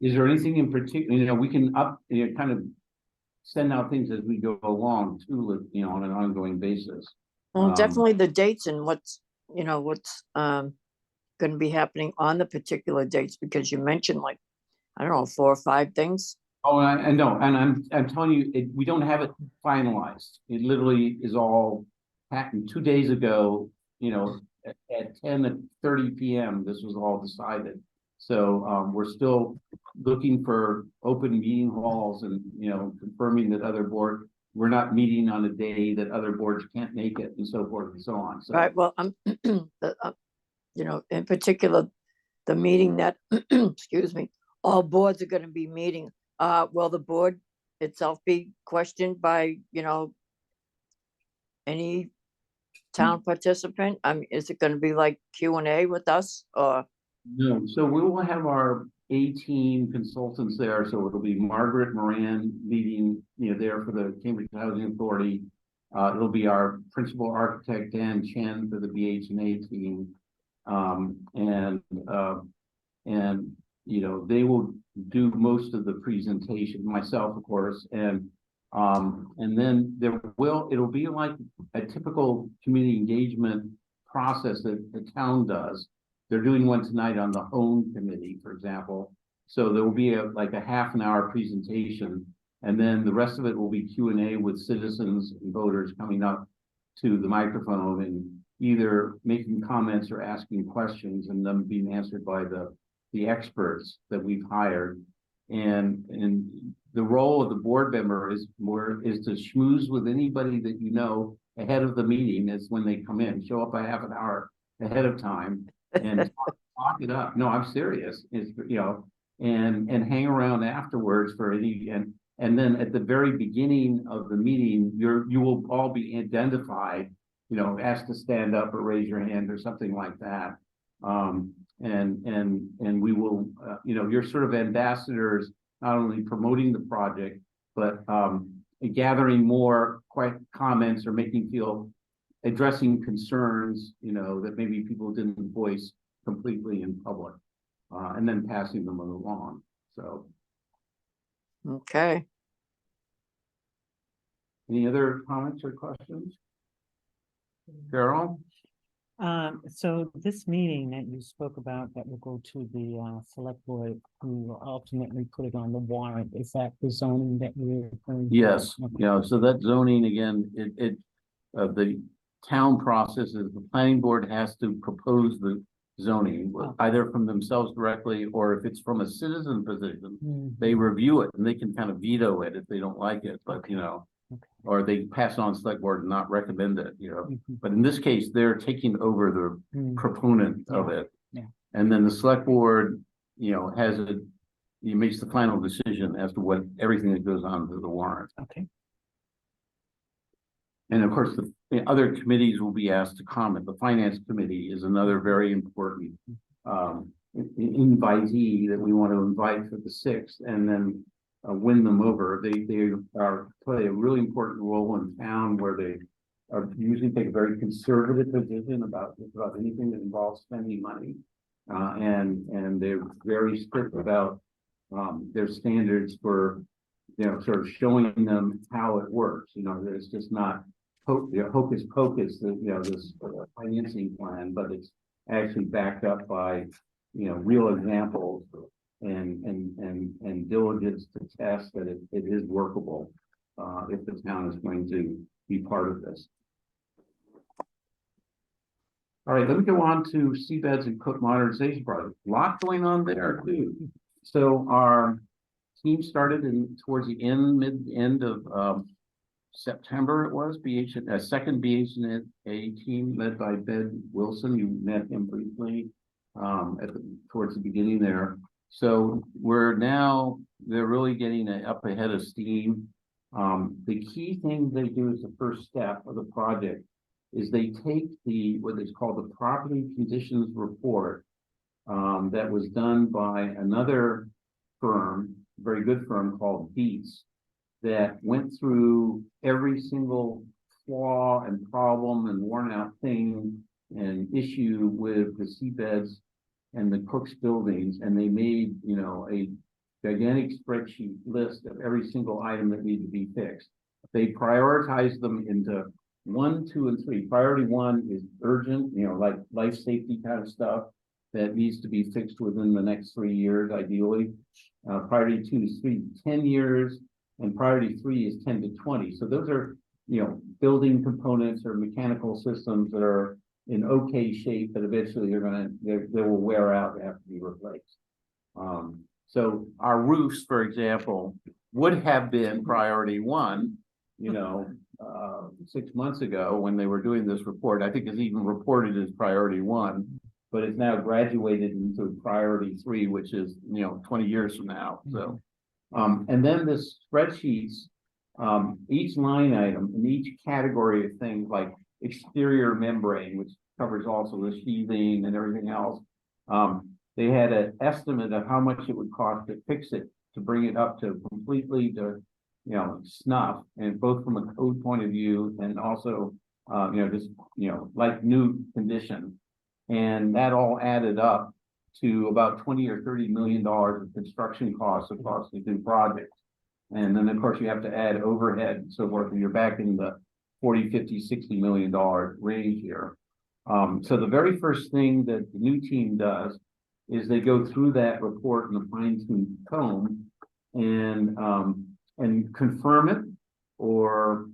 Is there anything in particular, we can kind of send out things as we go along too, on an ongoing basis. Well, definitely the dates and what's gonna be happening on the particular dates? Because you mentioned like, I don't know, 4 or 5 things. Oh, I know, and I'm telling you, we don't have it finalized. It literally is all happened 2 days ago, you know, at 10:30 PM, this was all decided. So, we're still looking for open meeting halls and, you know, confirming that we're not meeting on a day that other boards can't make it and so forth and so on. So, Right, well, you know, in particular, the meeting that, excuse me, all boards are gonna be meeting. Will the board itself be questioned by, you know, any town participant? I mean, is it gonna be like Q&A with us or? no, so we will have our A-team consultants there, so it'll be Margaret Moran leading, you know, there for the Cambridge Housing Authority. It'll be our principal architect, Dan Chen, for the BH&A team. And, you know, they will do most of the presentation, myself, of course, and then it'll be like a typical community engagement process that the town does. They're doing one tonight on the home committee, for example. So there will be like a half an hour presentation, and then the rest of it will be Q&A with citizens and voters coming up to the microphone and either making comments or asking questions, and them being answered by the experts that we've hired. And the role of the board member is to schmooze with anybody that you know ahead of the meeting. Is when they come in, show up a half an hour ahead of time and talk it up. No, I'm serious. It's, you know, and hang around afterwards for any, and then at the very beginning of the meeting, you will all be identified, you know, asked to stand up or raise your hand or something like that. And we will, you know, you're sort of ambassadors, not only promoting the project, but gathering more comments or addressing concerns, you know, that maybe people didn't voice completely in public, and then passing them along. So, Okay, any other comments or questions? Carol? So this meeting that you spoke about that will go to the select board, who will ultimately put it on the warrant, is that the zoning that you're referring to? Yes, Okay. yeah, so that zoning, again, the town process is the planning board has to propose the zoning, either from themselves directly, or if it's from a citizen position, they review it and they can kind of veto it if they don't like it, but you know, or they pass on select board and not recommend it, you know. But in this case, they're taking over the proponent of it. Yeah. And then the select board, you know, makes the final decision as to everything that goes on to the warrant. Okay. And of course, the other committees will be asked to comment. The finance committee is another very important invitee that we want to invite for the 6th, and then win them over. They play a really important role in town, where they usually take a very conservative position about anything that involves spending money, and they're very strict about their standards for, you know, sort of showing them how it works. You know, that it's just not hocus pocus, you know, this financing plan, but it's actually backed up by, you know, real examples and diligence to test that it is workable, if the town is going to be part of this. All right, let me go on to seabeds and cook modernization project. A lot going on there too. So our team started towards the mid-end of September. It was a second BH&A team led by Ben Wilson. You met him briefly towards the beginning there. So they're really getting up ahead of steam. The key thing they do as the first step of the project is they take what is called the property conditions report that was done by another firm, very good firm called Beats, that went through every single flaw and problem and worn out thing and issue with the seabeds and the Cook's buildings, and they made, you know, a gigantic spreadsheet list of every single item that needed to be fixed. They prioritized them into 1, 2, and 3. Priority 1 is urgent, you know, like life safety kind of stuff. that needs to be fixed within the next 3 years, ideally. Priority 2 is 3 to 10 years, and priority 3 is 10 to 20. So those are, building components or mechanical systems that are in okay shape, but eventually they will wear out and have to be replaced. So our roofs, for example, would have been priority 1, 6 months ago when they were doing this report. I think it's even reported as priority 1, but it's now graduated into priority 3, which is, 20 years from now. So, and then this spreadsheets, each line item in each category of things like exterior membrane, which covers also the sheathing and everything else. They had an estimate of how much it would cost to fix it, to bring it up to completely to, snuff, and both from a code point of view and also, just, like new condition. And that all added up to about 20 or $30 million of construction costs across the two projects. And then, of course, you have to add overhead and so forth, and you're back in the 40, 50, $60 million range here. So the very first thing that the new team does is they go through that report in a fine-tooth comb and confirm it or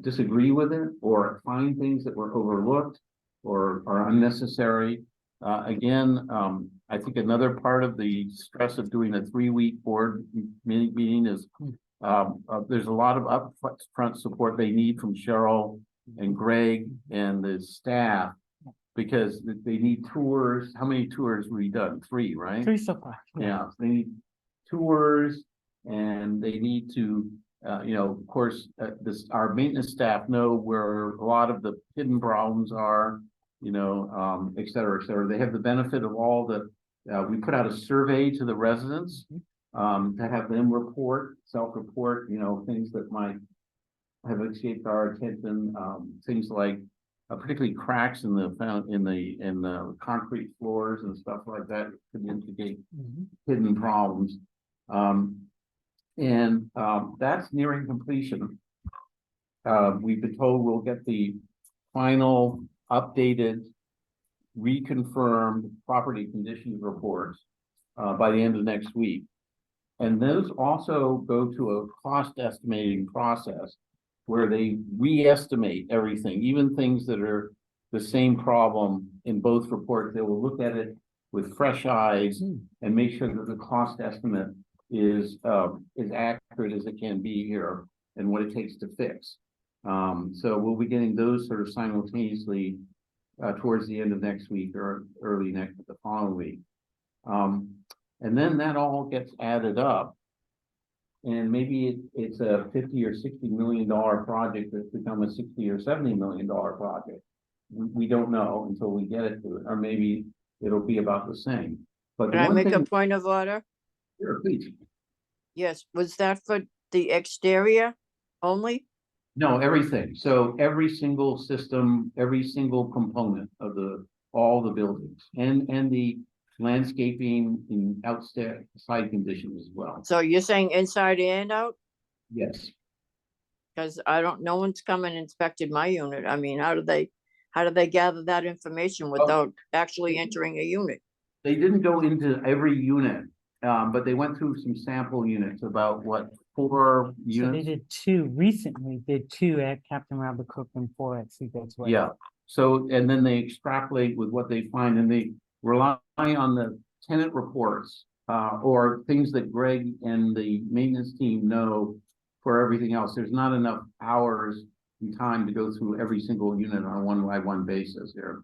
disagree with it or find things that were overlooked or are unnecessary. Again, I think another part of the stress of doing a 3-week board meeting is there's a lot of upfront support they need from Cheryl and Greg and the staff, because they need tours. How many tours were we done? 3, right? 3 so far. Yeah, they need tours, and they need to, of course, our maintenance staff know where a lot of the hidden problems are, et cetera, et cetera. They have the benefit of all the, we put out a survey to the residents, to have them self-report, things that might have escaped our attention, things like particularly cracks in the concrete floors and stuff like that could indicate hidden problems. And that's nearing completion. We've been told we'll get the final updated, reconfirmed property conditions reports by the end of next week. And those also go to a cost estimating process where they re-estimate everything, even things that are the same problem in both reports. They will look at it with fresh eyes and make sure that the cost estimate is as accurate as it can be here and what it takes to fix. So we'll be getting those sort of simultaneously towards the end of next week or early the following week. And then that all gets added up, and maybe it's a $50 or $60 million project that's become a $60 or $70 million project. We don't know until we get it to it, or maybe it'll be about the same. But Can I make a point of order? Sure, please. Yes, was that for the exterior only? No, everything. So every single system, every single component of all the buildings and the landscaping and outside conditions as well. So you're saying inside and out? Yes. Because no one's come and inspected my unit. I mean, how do they gather that information without actually entering a unit? They didn't go into every unit, but they went through some sample units, about 4 So they units. did 2 recently, did 2 at Captain Robert Cook and 4 at Seabed's Way. Yeah. So, and then they extrapolate with what they find, and they rely on the tenant reports or things that Greg and the maintenance team know for everything else. There's not enough hours and time to go through every single unit on a 1-by-1 basis here.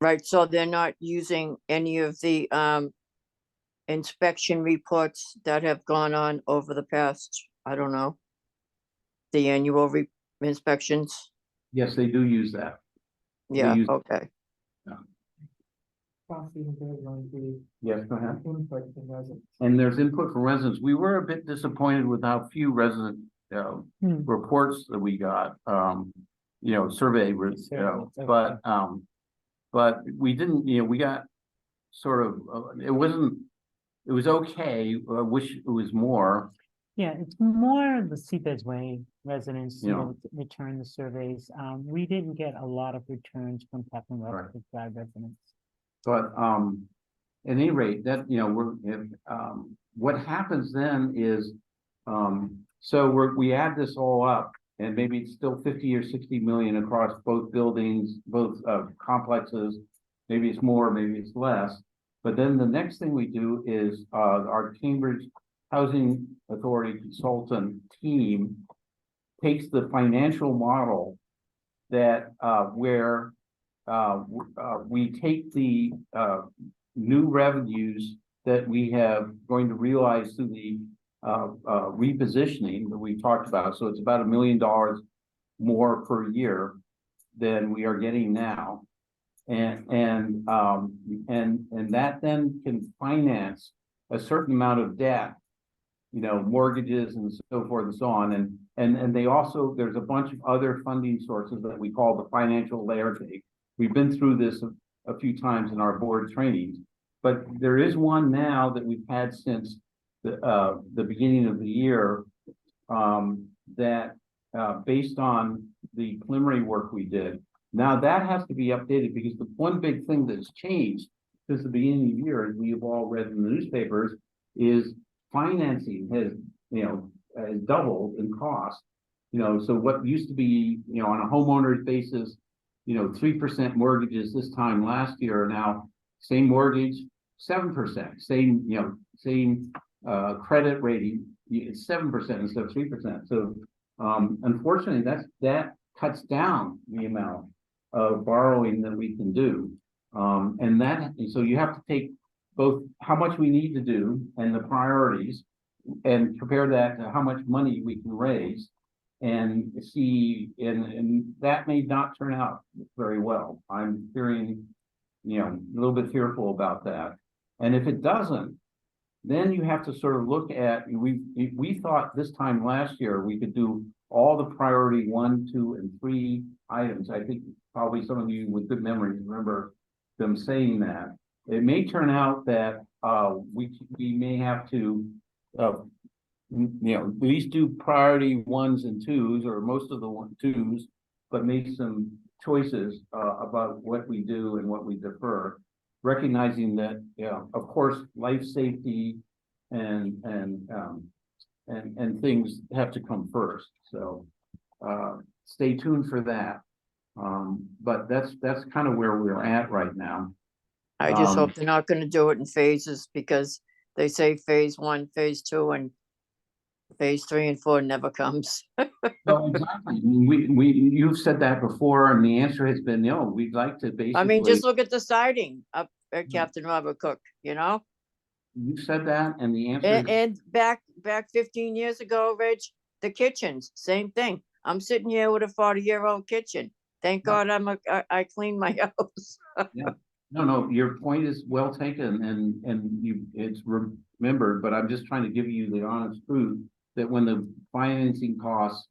Right, so they're not using any of the inspection reports that have gone on over the past, I don't know, the annual inspections? Yes, they do use that. Yeah, use- okay. Yes, go ahead. And there's input from residents. We were a bit disappointed with how few resident reports that we got, survey, but we didn't, we got sort of, it was okay. I wish it was more. Yeah, it's more the Seabed's Way residents, Yeah. return the surveys. We didn't get a lot of returns from Captain Robert Right. Cook Drive residents. But any rate, that, you know, what happens then is, so we add this all up, and maybe it's still 50 or 60 million across both buildings, both complexes. Maybe it's more, maybe it's less. But then the next thing we do is our Cambridge Housing Authority consultant team takes the financial model that where we take the new revenues that we have going to realize through the repositioning that we talked about. So it's about $1 million more per year than we are getting now. And that then can finance a certain amount of debt, you know, mortgages and so forth and so on. And they also, there's a bunch of other funding sources that we call the financial layer cake. We've been through this a few times in our board trainings, but there is one now that we've had since the beginning of the year, that based on the preliminary work we did. Now that has to be updated because the one big thing that's changed since the beginning of the year, as we have all read in the newspapers, is financing has, you know, has doubled in cost. You know, so what used to be, you know, on a homeowner's basis, you know, 3% mortgages this time last year are now same mortgage, 7%, same, you know, same credit rating, it's 7% instead of 3%. So unfortunately, that cuts down the amount of borrowing that we can do. And so you have to take both how much we need to do and the priorities and compare that to how much money we can raise and see, and that may not turn out very well. I'm fearing, you know, a little bit fearful about that. And if it doesn't, then you have to sort of look at, we thought this time last year we could do all the priority 1, 2, and 3 items. I think probably some of you with good memory remember them saying that. It may turn out that we may have to, you know, at least do priority 1s and 2s, or most of the 2s, but make some choices about what we do and what we defer, recognizing that, you know, of course, life safety and things have to come first. So stay tuned for that. But that's kind of where we're at right now. I just hope they're not gonna do it in phases, because they say phase 1, phase 2, and phase 3 and 4 never comes. No, exactly. You've said that before, and the answer has been no. We'd like to basically. I mean, just look at the siding up at Captain Robert Cook, you know? You said that, and the answer. And back 15 years ago, Reg, the kitchens, same thing. I'm sitting here with a 40-year-old kitchen. Thank God I cleaned my house. Yeah. No, your point is well taken, and it's remembered, but I'm just trying to give you the honest truth that when the financing costs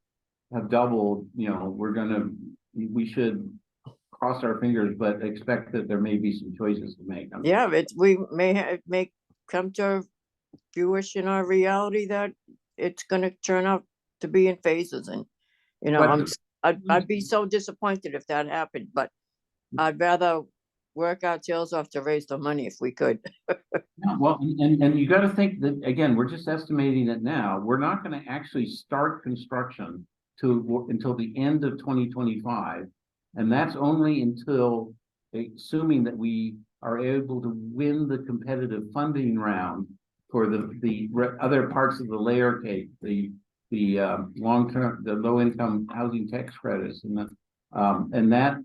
have doubled, you know, we should cross our fingers, but expect that there may be some choices to make. Yeah, we may come to fruition our reality that it's gonna turn out to be in phases, and you know, I'd be so disappointed if that happened, but I'd rather work our tails off to raise the money if we could. Yeah, well, and you got to think that, again, we're just estimating it now. We're not going to actually start construction until the end of 2025, and that's only until, assuming that we are able to win the competitive funding round for the other parts of the layer cake, the long-term, the low-income housing tax credits, and that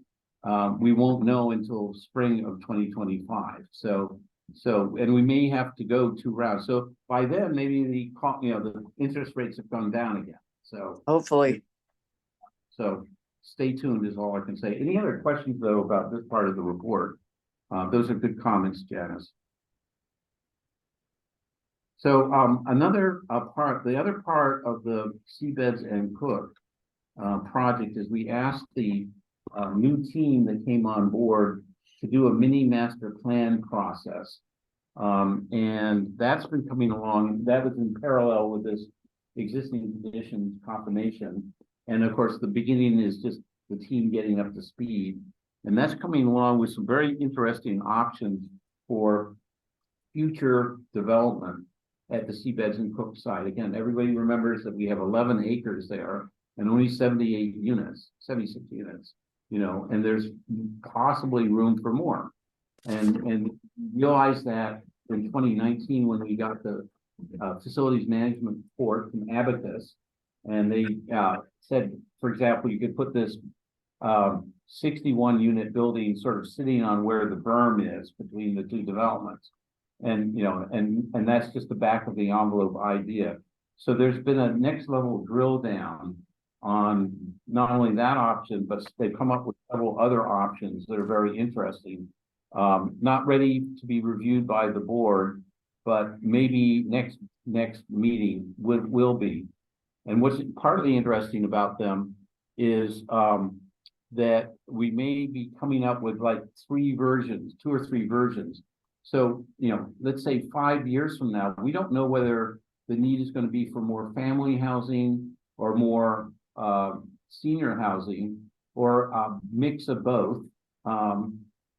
we won't know until spring of 2025. So, and we may have to go 2 rounds. So by then, maybe the interest rates have gone down again. So Hopefully. So stay tuned is all I can say. Any other questions though about this part of the report? Those are good comments, Janice. So the other part of the Seabeds and Cook project is we asked the new team that came on board to do a mini master plan process. And that's been coming along. That was in parallel with this existing conditions confirmation. And of course, the beginning is just the team getting up to speed. And that's coming along with some very interesting options for future development at the Seabeds and Cook site. Again, everybody remembers that we have 11 acres there and only 78 units, 76 units, you know, and there's possibly room for more. And realize that in 2019, when we got the facilities management report from Abacus, and they said, for example, you could put this 61 unit building sort of sitting on where the berm is between the two developments. And, you know, and that's just the back of the envelope idea. So there's been a next level drill down on not only that option, but they've come up with several other options that are very interesting. Not ready to be reviewed by the board, but maybe next meeting will be. And what's partly interesting about them is that we may be coming up with like 2 or 3 versions. So, you know, let's say 5 years from now, we don't know whether the need is going to be for more family housing or more senior housing or a mix of both.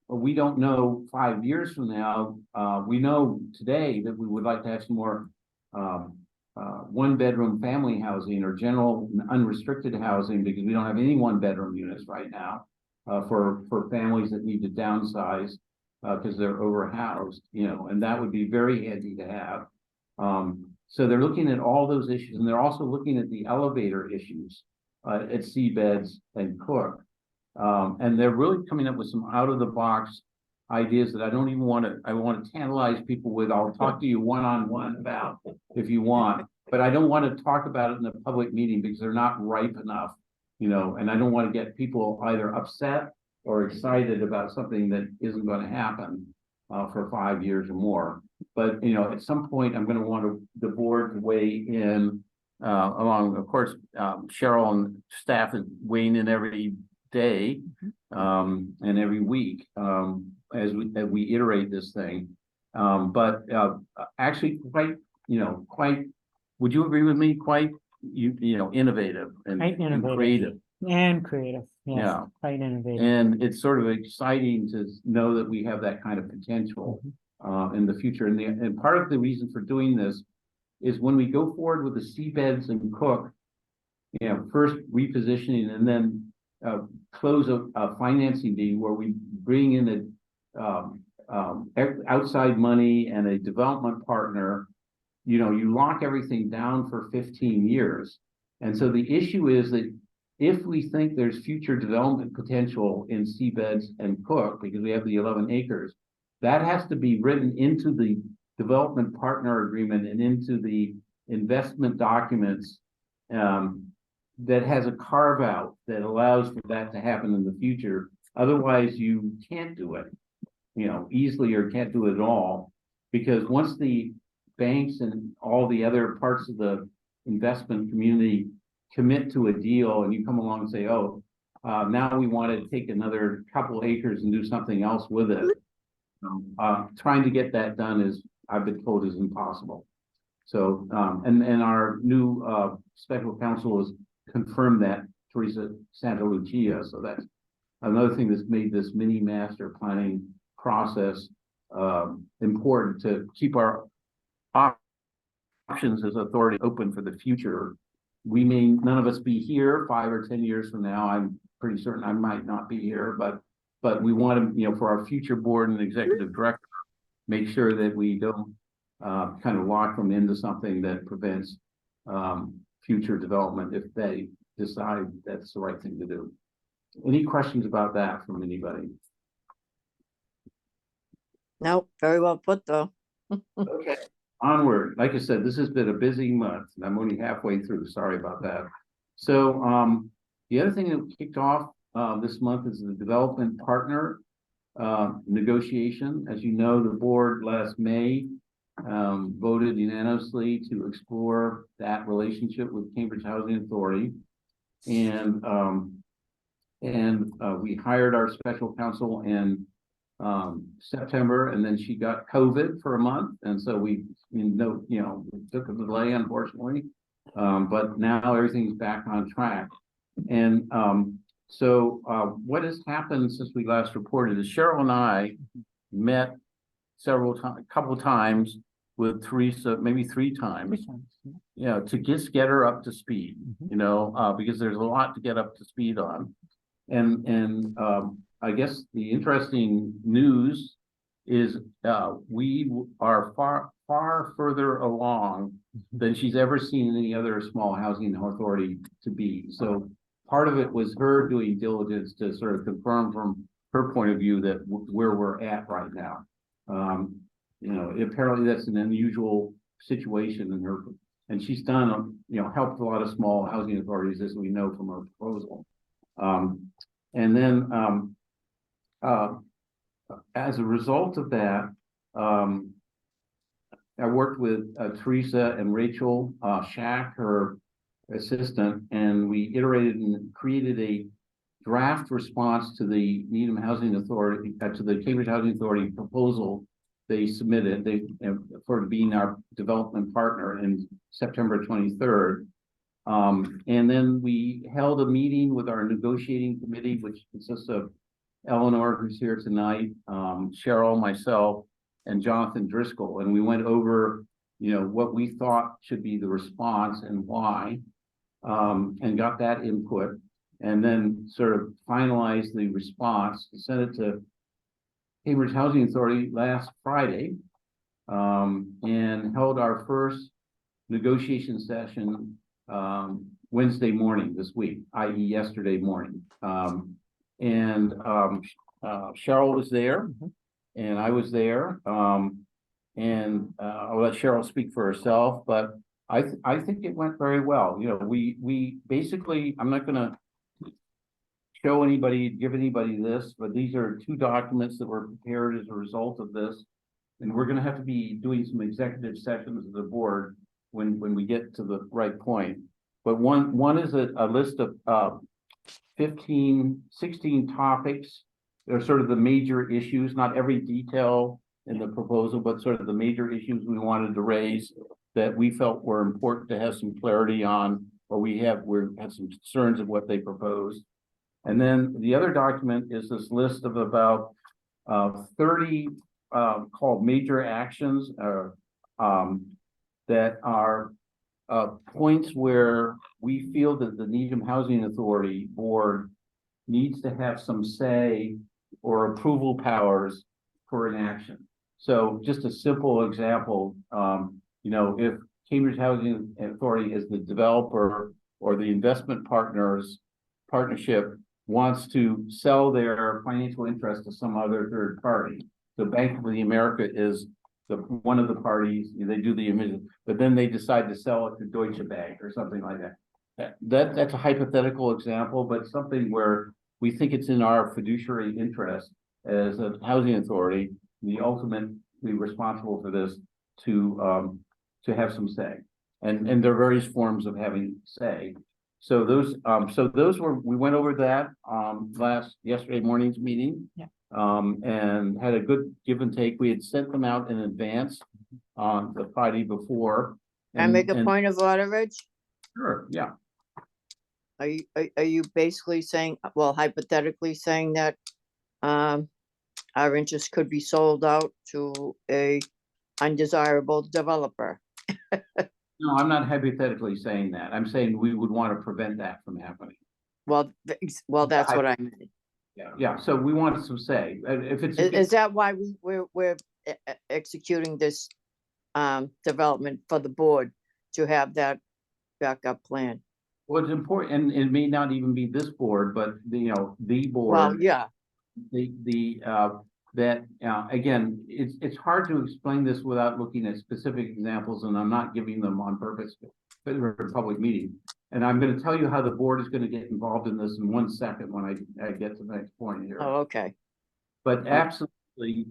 We don't know 5 years from now. We know today that we would like to have some more 1-bedroom family housing or general unrestricted housing, because we don't have any 1-bedroom units right now for families that need to downsize because they're overhoused, you know, and that would be very handy to have. So they're looking at all those issues, and they're also looking at the elevator issues at Seabeds and Cook. And they're really coming up with some out-of-the-box ideas that I don't even want to tantalize people with. I'll talk to you one-on-one about if you want, but I don't want to talk about it in a public meeting because they're not ripe enough, you know, and I don't want to get people either upset or excited about something that isn't going to happen for 5 years or more. But, you know, at some point, I'm going to want the board to weigh in along, of course, Cheryl and staff is weighing in every day and every week as we iterate this thing. But actually quite, would you agree with me? Quite, innovative and, Quite innovative. and creative. And creative, yes, Yeah. quite innovative. And it's sort of exciting to know that we have that kind of potential in the future. And part of the reason for doing this is when we go forward with the Seabeds and Cook, first repositioning and then close a financing deal where we bring in outside money and a development partner. You lock everything down for 15 years. And so the issue is that if we think there's future development potential in Seabeds and Cook, because we have the 11 acres, that has to be written into the development partner agreement and into the investment documents that has a carve out that allows for that to happen in the future. Otherwise, you can't do it, easily, or can't do it at all, because once the banks and all the other parts of the investment community commit to a deal and you come along and say, oh, now we want to take another couple acres and do something else with it. Trying to get that done is, I've been told, is impossible. So, and our new special counsel has confirmed that, Teresa Santa Lucia. So that's another thing that's made this mini master planning process important, to keep our options as authority open for the future. We may none of us be here 5 or 10 years from now. I'm pretty certain I might not be here, but we want to, for our future board and executive director, make sure that we don't kind of lock them into something that prevents future development if they decide that's the right thing to do. Any questions about that from anybody? Nope, very well put though. Okay. Onward. Like I said, this has been a busy month. I'm only halfway through. Sorry about that. So the other thing that kicked off this month is the development partner negotiation. As you know, the board last May voted unanimously to explore that relationship with Cambridge Housing Authority. And we hired our special counsel in September, and then she got COVID for a month, and so we took a delay, unfortunately, but now everything's back on track. And so what has happened since we last reported is Cheryl and I met a couple times with Teresa, maybe 3 times, to get her up to speed, because there's a lot to get up to speed on. And I guess the interesting news is we are far further along than she's ever seen any other small housing authority to be. So part of it was her doing diligence to sort of confirm from her point of view that where we're at right now. Apparently that's an unusual situation in her, and she's done, helped a lot of small housing authorities, as we know from her proposal. And then as a result of that, I worked with Teresa and Rachel Shack, her assistant, and we iterated and created a draft response to the Needham Housing Authority, to the Cambridge Housing Authority proposal they submitted for being our development partner in September 23rd. And then we held a meeting with our negotiating committee, which consists of Eleanor, who's here tonight, Cheryl, myself, and Jonathan Driscoll, and we went over, what we thought should be the response and why, and got that input, and then sort of finalized the response, sent it to Cambridge Housing Authority last Friday, and held our first negotiation session Wednesday morning this week, i.e. yesterday morning. And Cheryl was there, and I was there, and I'll let Cheryl speak for herself, but I think it went very well. We basically, I'm not gonna show anybody, give anybody this, but these are 2 documents that were prepared as a result of this, and we're gonna have to be doing some executive sessions of the board when we get to the right point. But one is a list of 15, 16 topics. They're sort of the major issues, not every detail in the proposal, but sort of the major issues we wanted to raise that we felt were important to have some clarity on, or we had some concerns of what they proposed. And then the other document is this list of about 30 called major actions that are points where we feel that the Needham Housing Authority board needs to have some say or approval powers for an action. So just a simple example, if Cambridge Housing Authority is the developer or the investment partnership wants to sell their financial interest to some other third party. The Bank of America is one of the parties, they do the emission, but then they decide to sell it to Deutsche Bank or something like that. That's a hypothetical example, but something where we think it's in our fiduciary interest as a housing authority, the ultimately responsible for this, to have some say. And there are various forms of having say. So those were, we went over that yesterday morning's meeting. Yeah. And had a good give and take. We had sent them out in advance on the Friday before. Can I make a point of order, Rich? Sure, yeah. Are you basically saying, well, hypothetically saying that our interest could be sold out to a undesirable developer? No, I'm not hypothetically saying that. I'm saying we would want to prevent that from happening. Well, that's what I meant. Yeah, so we want some say. If it's Is that why we're executing this development for the board to have that backup plan? well, it's important, and it may not even be this board, but the board. Well, yeah, Again, it's hard to explain this without looking at specific examples, and I'm not giving them on purpose for a public meeting. And I'm going to tell you how the board is going to get involved in this in 1 second when I get to the next point here. oh, okay. But absolutely,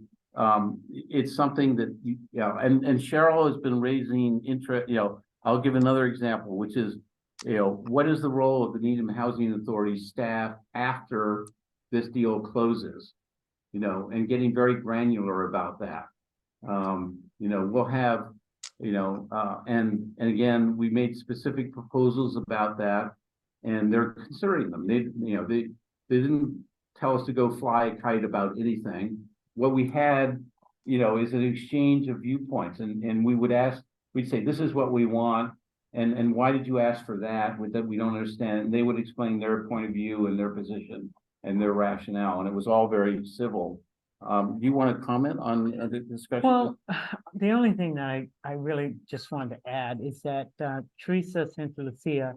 it's something that and Cheryl has been raising interest. I'll give another example, which is, what is the role of the Needham Housing Authority staff after this deal closes? And getting very granular about that. We'll have, and again, we made specific proposals about that, and they're considering them. They didn't tell us to go fly a kite about anything. What we had is an exchange of viewpoints, and we would ask, we'd say, this is what we want, and why did you ask for that? With that, we don't understand, and they would explain their point of view and their position and their rationale, and it was all very civil. Do you want to comment on the discussion? Well, the only thing that I really just wanted to add is that Teresa Santa Lucia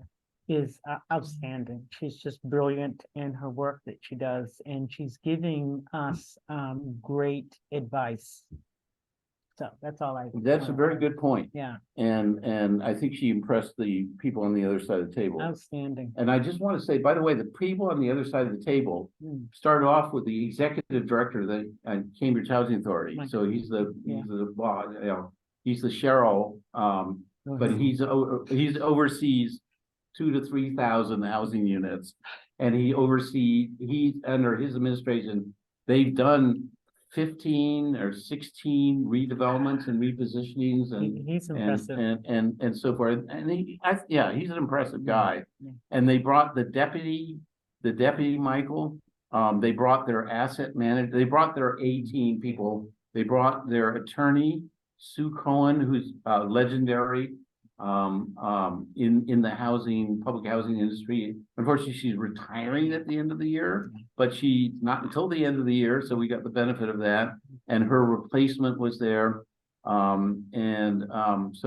is outstanding. She's just brilliant in her work that she does, and she's giving us great advice. So that's all I. That's a very good point. Yeah, And I think she impressed the people on the other side of the table. outstanding. And I just want to say, by the way, the people on the other side of the table started off with the executive director of the Cambridge Housing Authority. Right. So he's the boss, he's the Cheryl, but he's oversees 2,000 to 3,000 housing units, and he's under his administration, they've done 15 or 16 redevelopments and repositionings He's impressive. and so forth. And he's an impressive guy. Yeah. And they brought the deputy Michael. They brought their asset manager. They brought their A-team people. They brought their attorney, Sue Cohen, who's legendary in the public housing industry. Unfortunately, she's retiring at the end of the year, but she not until the end of the year, so we got the benefit of that. And her replacement was there. So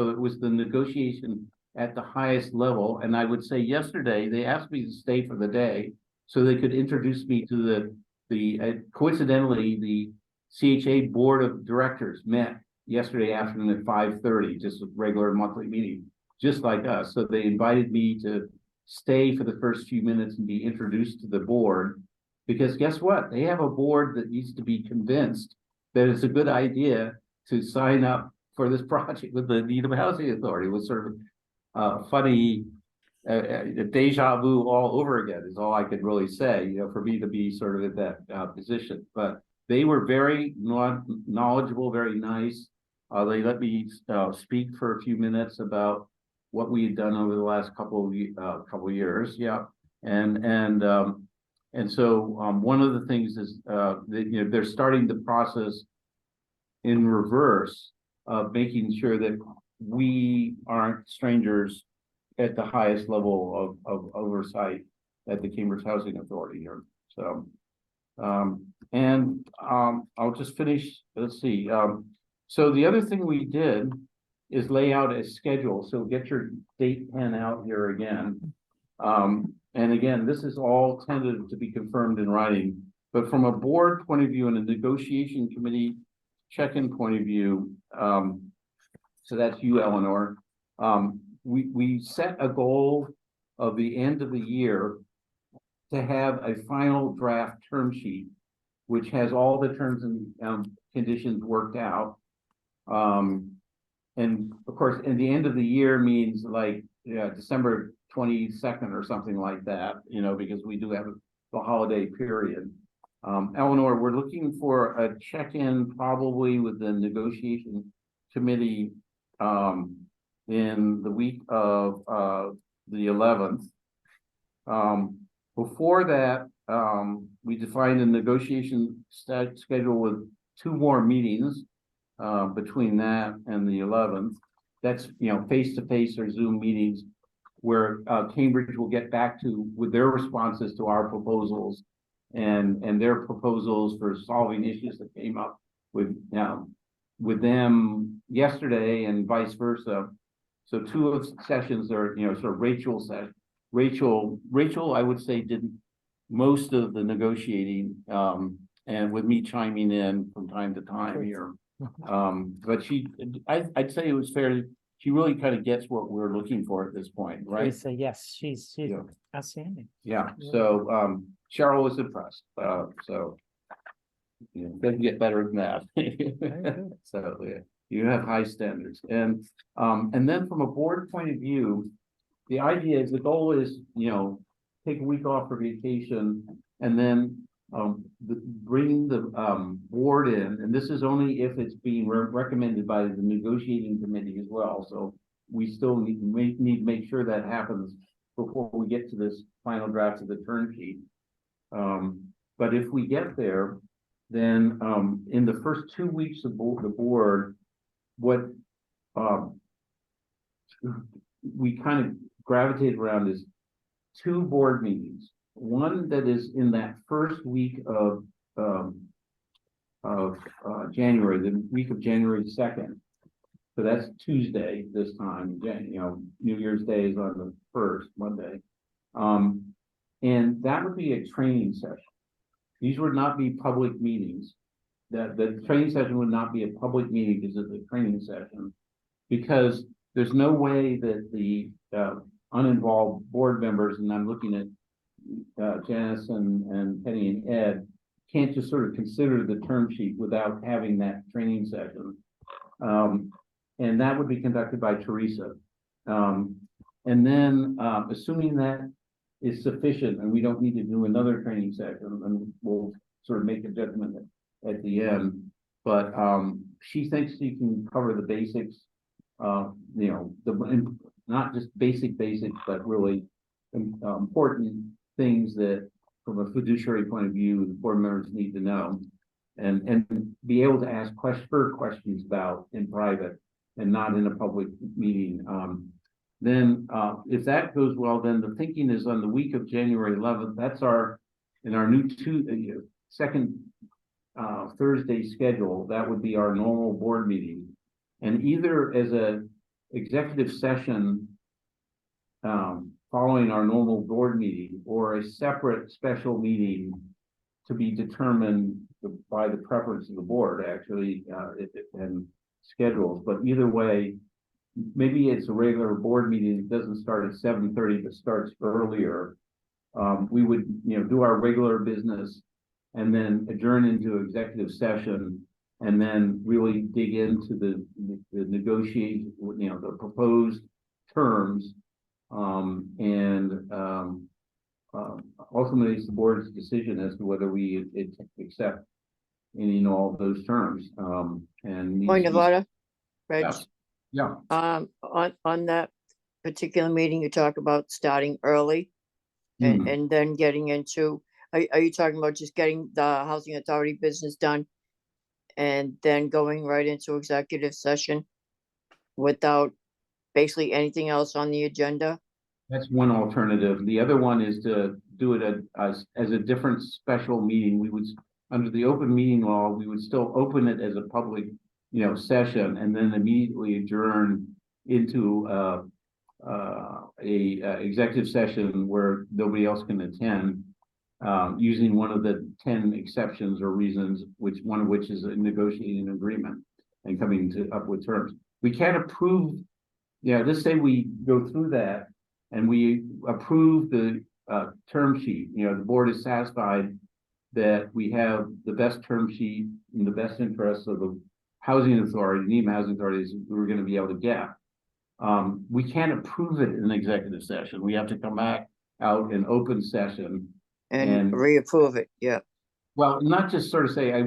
it was the negotiation at the highest level. And I would say yesterday, they asked me to stay for the day so they could introduce me to coincidentally, the CHA board of directors met yesterday afternoon at 5:30, just a regular monthly meeting, just like us. So they invited me to stay for the first few minutes and be introduced to the board, because guess what? They have a board that needs to be convinced that it's a good idea to sign up for this project with the Needham Housing Authority. It was sort of funny, deja vu all over again is all I could really say, for me to be sort of at that position. But they were very knowledgeable, very nice. They let me speak for a few minutes about what we had done over the last couple of years. Yeah, and so one of the things is that, they're starting the process in reverse of making sure that we aren't strangers at the highest level of oversight at the Cambridge Housing Authority here. So, I'll just finish. Let's see. So the other thing we did is lay out a schedule. So get your date pen out here again. And again, this is all tentative to be confirmed in writing, but from a board point of view and a negotiation committee check-in point of view, so that's you, Eleanor, we set a goal of the end of the year to have a final draft term sheet, which has all the terms and conditions worked out. And of course, at the end of the year means like December 22nd or something like that, because we do have the holiday period. Eleanor, we're looking for a check-in probably with the negotiation committee in the week of the 11th. Before that, we defined a negotiation schedule with 2 more meetings between that and the 11th. That's face-to-face or Zoom meetings where Cambridge will get back with their responses to our proposals and their proposals for solving issues that came up with them yesterday and vice versa. So 2 of sessions are sort of Rachel, I would say, did most of the negotiating, and with me chiming in from time to time here. But I'd say it was fair. She really kind of gets what we're looking for at this point, right? Teresa, yes, she's Yeah. outstanding. Yeah. So Cheryl was impressed. So doesn't get better than that. So yeah, you have high standards, and then from a board point of view, the idea is the goal is take a week off for vacation and then bring the board in, and this is only if it's being recommended by the negotiating committee as well. So we still need to make sure that happens before we get to this final draft of the term sheet. But if we get there, then, in the first 2 weeks of the board, what, um, we kind of gravitate around is 2 board meetings. One that is in that first week of January, the week of January 2nd. So that's Tuesday this time, New Year's Day is on the first Monday. And that would be a training session. These would not be public meetings. The training session would not be a public meeting because it's a training session. Because there's no way that the uninvolved board members, and I'm looking at Janice and Penny and Ed, can't just sort of consider the term sheet without having that training session. And that would be conducted by Teresa. And then, assuming that is sufficient and we don't need to do another training session, and we'll sort of make a judgment at the end. But she thinks she can cover the basics, not just basics, but really important things that from a fiduciary point of view, the board members need to know and be able to ask her questions about in private and not in a public meeting. Then if that goes well, then the thinking is on the week of January 11th, that's our new second Thursday schedule, that would be our normal board meeting. And either as a executive session following our normal board meeting or a separate special meeting to be determined by the preference of the board, actually, and schedules. But either way, maybe it's a regular board meeting. It doesn't start at 7:30, but starts earlier. We would, do our regular business and then adjourn into executive session and then really dig into the negotiation, the proposed terms. Ultimately it's the board's decision as to whether we accept any and all of those terms. Point of order, Reg. Yeah. On that particular meeting, you talk about starting early and then getting into, are you talking about just getting the housing authority business done and then going right into executive session without basically anything else on the agenda? That's one alternative. The other one is to do it as a different special meeting. We would, under the open meeting law, we would still open it as a public, session and then immediately adjourn into a executive session where nobody else can attend, using one of the 10 exceptions or reasons, one of which is a negotiating agreement and coming up with terms. We can't approve. Let's say we go through that and we approve the term sheet. The board is satisfied that we have the best term sheet in the best interest of the housing authority, NEMA housing authorities we're going to be able to get. We can't approve it in executive session. We have to come back out in open session And reapprove it, yeah. Well, not just sort of say,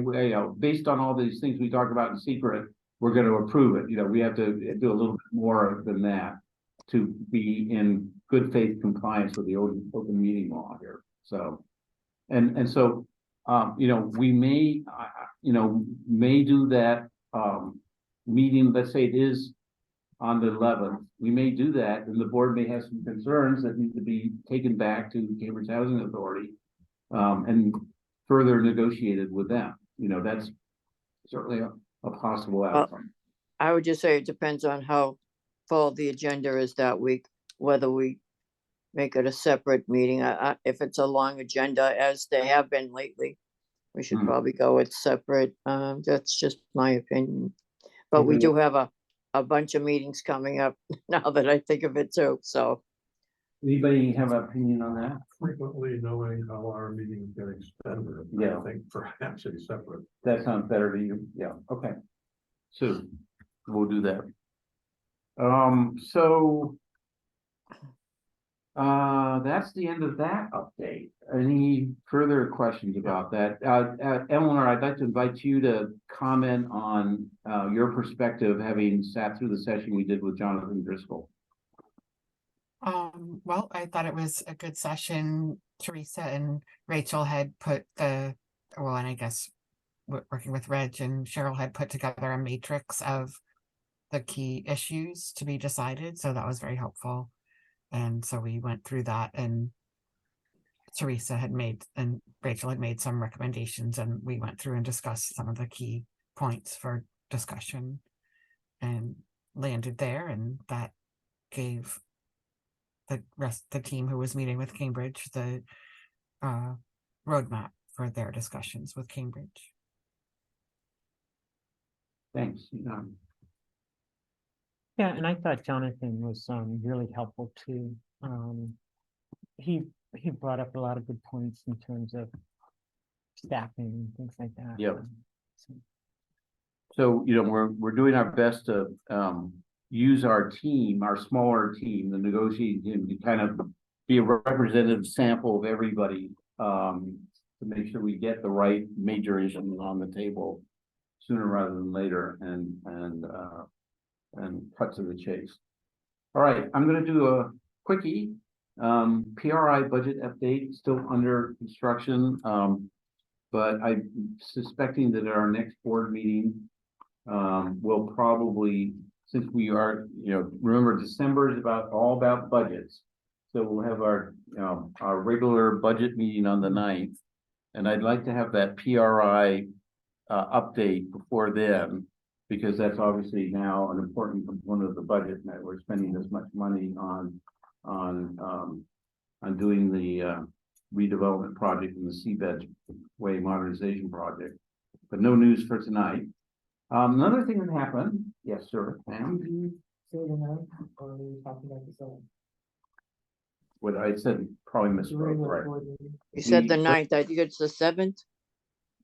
based on all these things we talked about in secret, we're going to approve it. We have to do a little bit more than that to be in good faith compliance with the open meeting law here. So, so, we may, may do that meeting. Let's say it is on the 11th. We may do that, and the board may have some concerns that need to be taken back to Cambridge Housing Authority and further negotiated with them. That's certainly a possible outcome. I would just say it depends on how full the agenda is that week, whether we make it a separate meeting. If it's a long agenda, as they have been lately, we should probably go with separate. That's just my opinion. But we do have a bunch of meetings coming up now that I think of it too, so. Anybody have an opinion on that? Frequently knowing how our meetings get extended, Yeah. I think perhaps it's separate. That sounds better to you. Yeah, okay. So we'll do that. That's the end of that update. Any further questions about that? Eleanor, I'd like to invite you to comment on your perspective, having sat through the session we did with Jonathan Driscoll. Well, I thought it was a good session. Teresa and Rachel had put and I guess working with Reg and Cheryl had put together a matrix of the key issues to be decided. So that was very helpful. And so we went through that, and Teresa had made and Rachel had made some recommendations, and we went through and discussed some of the key points for discussion and landed there. And that gave the team who was meeting with Cambridge the roadmap for their discussions with Cambridge. Thanks. Yeah, and I thought Jonathan was really helpful too. He brought up a lot of good points in terms of staffing and things like that. Yep. So, So, we're doing our best to use our team, our smaller team, the negotiating team, to kind of be a representative sample of everybody, to make sure we get the right major issues on the table sooner rather than later, and cut to the chase. All right, I'm gonna do a quickie. PRI budget update, still under construction. But I'm suspecting that at our next board meeting, we'll probably, since we are, remember December is all about budgets. So we'll have our regular budget meeting on the 9th. And I'd like to have that PRI update before then, because that's obviously now an important component of the budget, and that we're spending this much money on doing the redevelopment project and the seabed way modernization project. But no news for tonight. Another thing that happened, yes, sir, ma'am. What I said probably misspoke, right? You said the The- 9th, I think it's the 7th.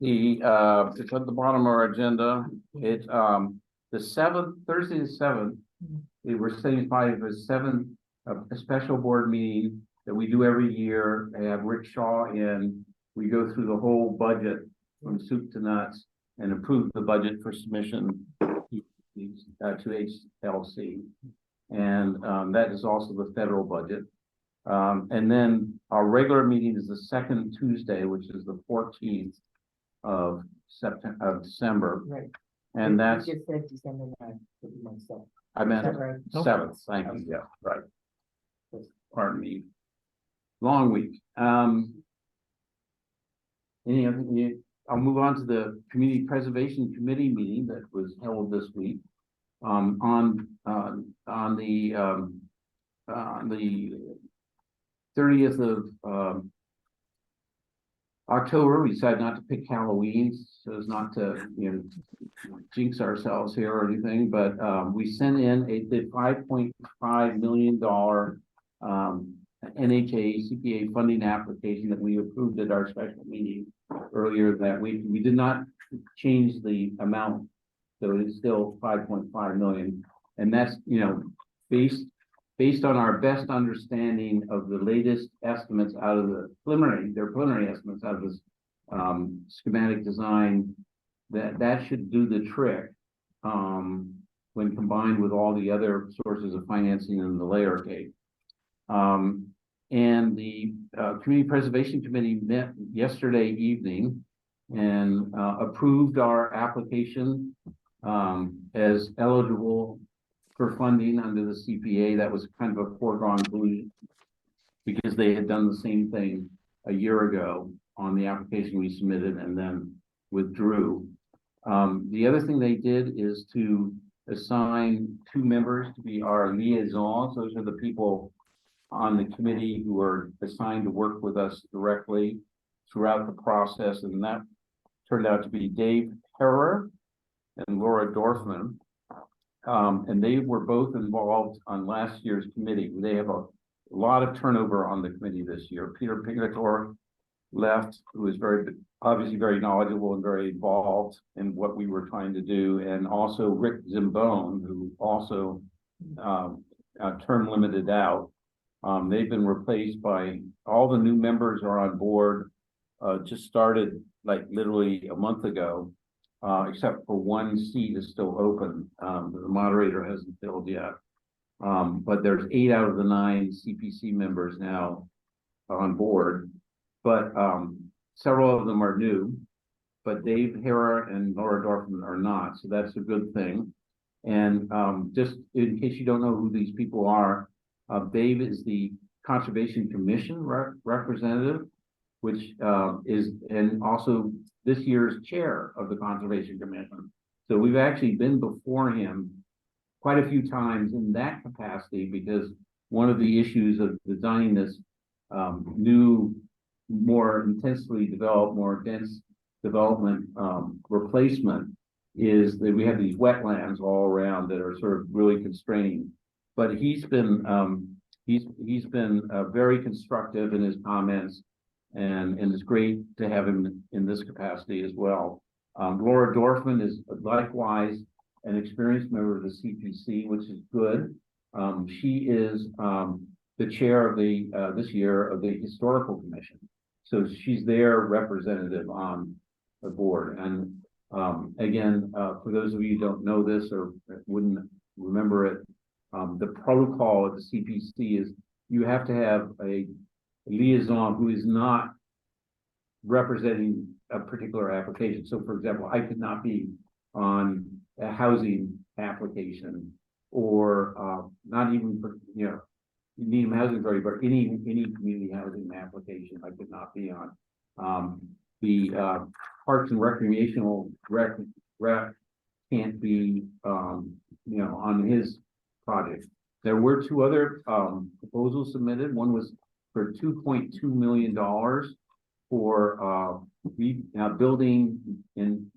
it's at the bottom of our agenda. It's the 7th, Thursday the 7th. We were setting aside for a special board meeting that we do every year. I have Rick Shaw in. We go through the whole budget from soup to nuts and approve the budget for submission to HLC. And that is also the federal budget. And then our regular meeting is the second Tuesday, which is the 14th of December. Right. And that's, You just said December 9th, would be myself. I meant Is that right? 7th, thank you, yeah, right. Pardon me. Long week. I'll move on to the Community Preservation Committee meeting that was held this week. On the 30th of October, we decided not to pick Halloween, so as not to, jinx ourselves here or anything, but we sent in the $5.5 million NHA CPA funding application that we approved at our special meeting earlier that week. We did not change the amount, so it's still 5.5 million, and that's based on our best understanding of the latest estimates out of the preliminary estimates out of this schematic design, that should do the trick when combined with all the other sources of financing in the layer cake. And the Community Preservation Committee met yesterday evening and approved our application as eligible for funding under the CPA. That was kind of a foregone conclusion because they had done the same thing a year ago on the application we submitted and then withdrew. The other thing they did is to assign 2 members to be our liaisons. Those are the people on the committee who are assigned to work with us directly throughout the process, and that turned out to be Dave Herrer and Laura Dorfman. And they were both involved on last year's committee. They have a lot of turnover on the committee this year. Peter Pignator left, who was obviously very knowledgeable and very involved in what we were trying to do, and also Rick Zimbone, who also term limited out. They've been replaced by all the new members are on board. Just started like literally a month ago, except for 1 seat is still open. The moderator hasn't filled yet. But there's 8 out of the 9 CPC members now on board, but several of them are new. but Dave Hera and Laura Dorfman are not, so that's a good thing. And just in case you don't know who these people are, Dave is the Conservation Commission representative, which is, and also this year's chair of the Conservation Commission. So we've actually been before him quite a few times in that capacity, because one of the issues of designing this new, more intensely developed, more dense development replacement is that we have these wetlands all around that are sort of really constraining. But he's been very constructive in his comments, and it's great to have him in this capacity as well. Laura Dorfman is likewise an experienced member of the CPC, which is good. She is the chair of the this year of the Historical Commission, so she's their representative on the board. And again, for those of you who don't know this or wouldn't remember it, the protocol at the CPC is you have to have a liaison who is not representing a particular application. So for example, I could not be on a housing application, or not even for, you know, Needham Housing Authority, but any community housing application I could not be on. The Parks and Recreational rec can't be, you know, on his project. There were two other proposals submitted. One was for $2.2 million for building in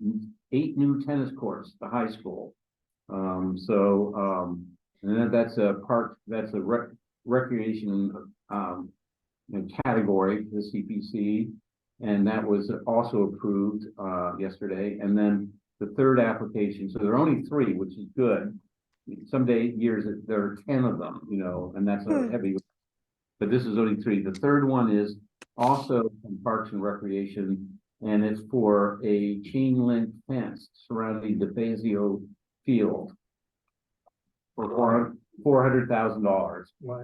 8 new tennis courts, the high school. And then that's a park, that's a recreation category, the CPC, and that was also approved yesterday. And then the third application, so there are only 3, which is good. Some years there are 10 of them, you know, and that's a heavy, but this is only 3. The third one is also from Parks and Recreation, and it's for a chain link fence surrounding DeFazio Field for $400,000. Why,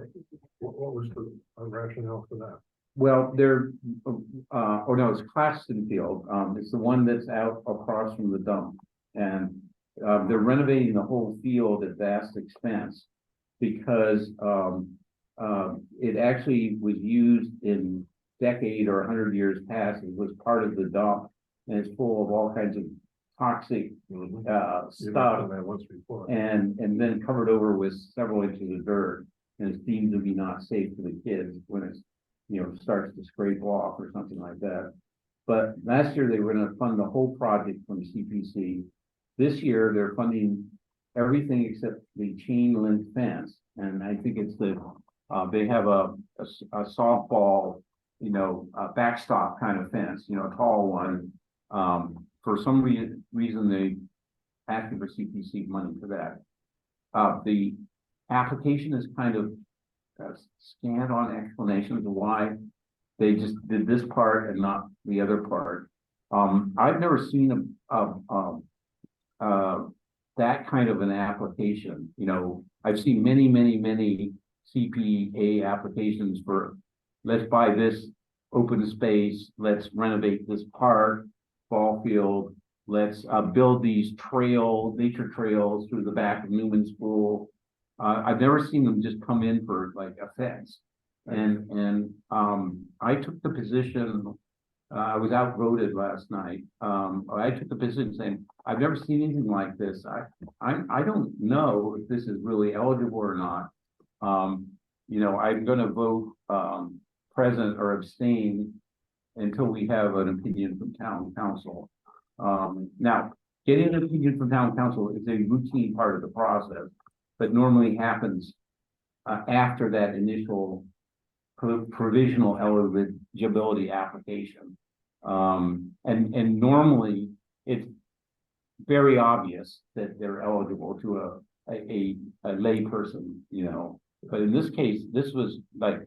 what was the rationale for that? Well, they're, oh no, it's Claxton Field. It's the one that's out across from the dump, and they're renovating the whole field at vast expense because it actually was used in decade or 100 years past. It was part of the dump, and it's full of all kinds of toxic stuff, Once before. and then covered over with several inches of dirt, and it's deemed to be not safe for the kids when it's, you know, starts to scrape off or something like that. But last year they were going to fund the whole project from CPC. This year they're funding everything except the chain link fence, and I think it's the they have a softball, you know, backstop kind of fence, you know, a tall one. For some reason they asking for CPC money for that. The application is kind of scant on explanations of why they just did this part and not the other part. I've never seen that kind of an application. You know, I've seen many CPA applications for, let's buy this open space, let's renovate this park, ball field, let's build these nature trails through the back of Newman School. I've never seen them just come in for like a fence. And I took the position, I was outvoted last night. I took the position saying, I've never seen anything like this. I don't know if this is really eligible or not. You know, I'm gonna vote present or abstain until we have an opinion from town council. Now, getting an opinion from town council is a routine part of the process, but normally happens after that initial provisional eligibility application. And normally it's very obvious that they're eligible to a lay person, you know. But in this case, this was like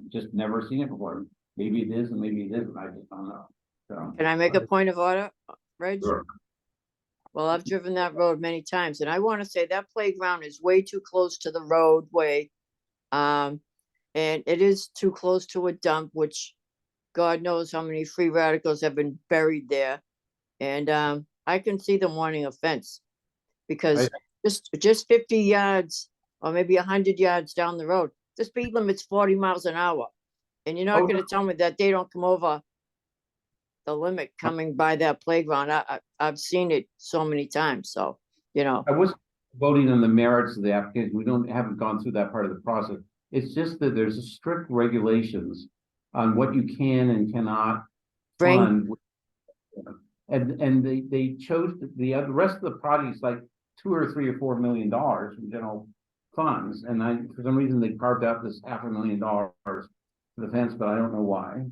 just never seen it before. Maybe it is and maybe it isn't. I just don't know. So, Can I make a point of order, Reg? Sure. Well, I've driven that road many times, and I want to say that playground is way too close to the roadway. And it is too close to a dump, which God knows how many free radicals have been buried there. And I can see them wanting a fence. Because I- just 50 yards or maybe 100 yards down the road, the speed limit's 40 miles an hour. And you're not Oh, gonna tell me that they don't come over the limit coming by that playground. I've seen it so many times, so, you know, I was voting on the merits of the application. We haven't gone through that part of the process. It's just that there's a strict regulations on what you can and cannot bring, fund. And they chose the rest of the projects like $2 or $3 or $4 million from general funds. And for some reason, they carved out this $500,000 for the fence, but I don't know why.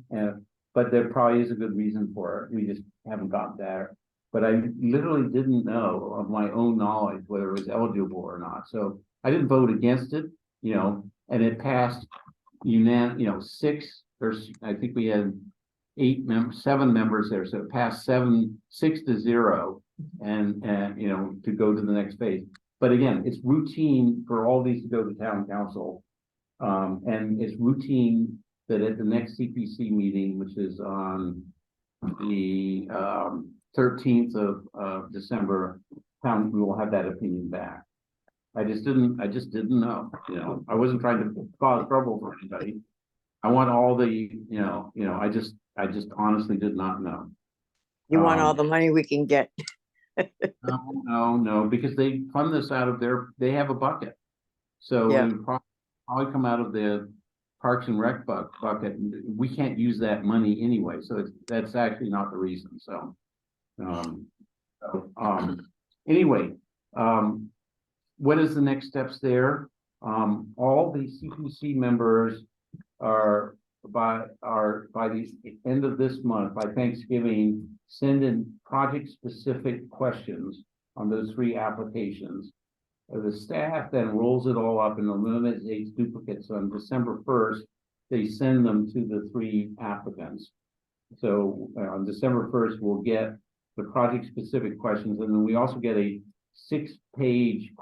But there probably is a good reason for it. We just haven't got there. But I literally didn't know of my own knowledge whether it was eligible or not. So I didn't vote against it, and it passed six, I think we had 7 members there. So it passed 6-0 and to go to the next phase. But again, it's routine for all these to go to town council. And it's routine that at the next CPC meeting, which is on the 13th of December, we will have that opinion back. I just didn't know, I wasn't trying to cause trouble for anybody. I want all the, I just honestly did not know. you want all the money we can get. No, because they fund this out of they have a bucket. So Yeah. it would probably come out of the Parks and Rec bucket. We can't use that money anyway, so that's actually not the reason, so. Anyway, what is the next steps there? All the CPC members are by the end of this month, by Thanksgiving, send in project-specific questions on those 3 applications. The staff then rolls it all up and eliminates duplicates. On December 1st, they send them to the 3 applicants. So on December 1st, we'll get the project-specific questions, and then we also get a 6-page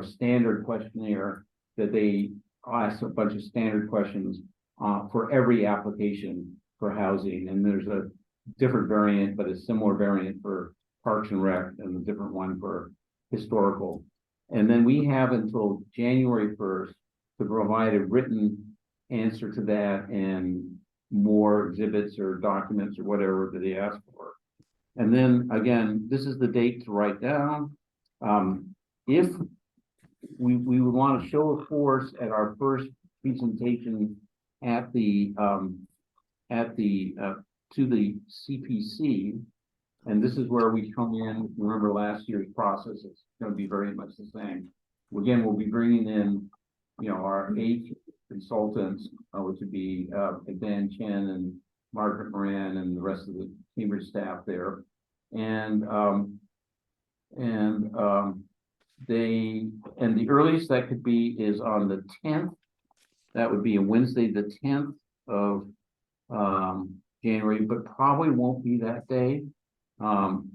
standard questionnaire that they ask a bunch of standard questions for every application for housing. And there's a different variant, but a similar variant for Parks and Rec, and a different one for historical. And then we have until January 1st to provide a written answer to that and more exhibits or documents or whatever that they ask for. And then again, this is the date to write down. If we would want to show of force at our first presentation to the CPC, and this is where we come in. Remember last year's process, it's going to be very much the same. Again, we'll be bringing in, our 8 consultants, which would be Dan Chen and Margaret Moran and the rest of the Cambridge staff there. And the earliest that could be is on the 10th. That would be a Wednesday, the 10th of January, but probably won't be that day. And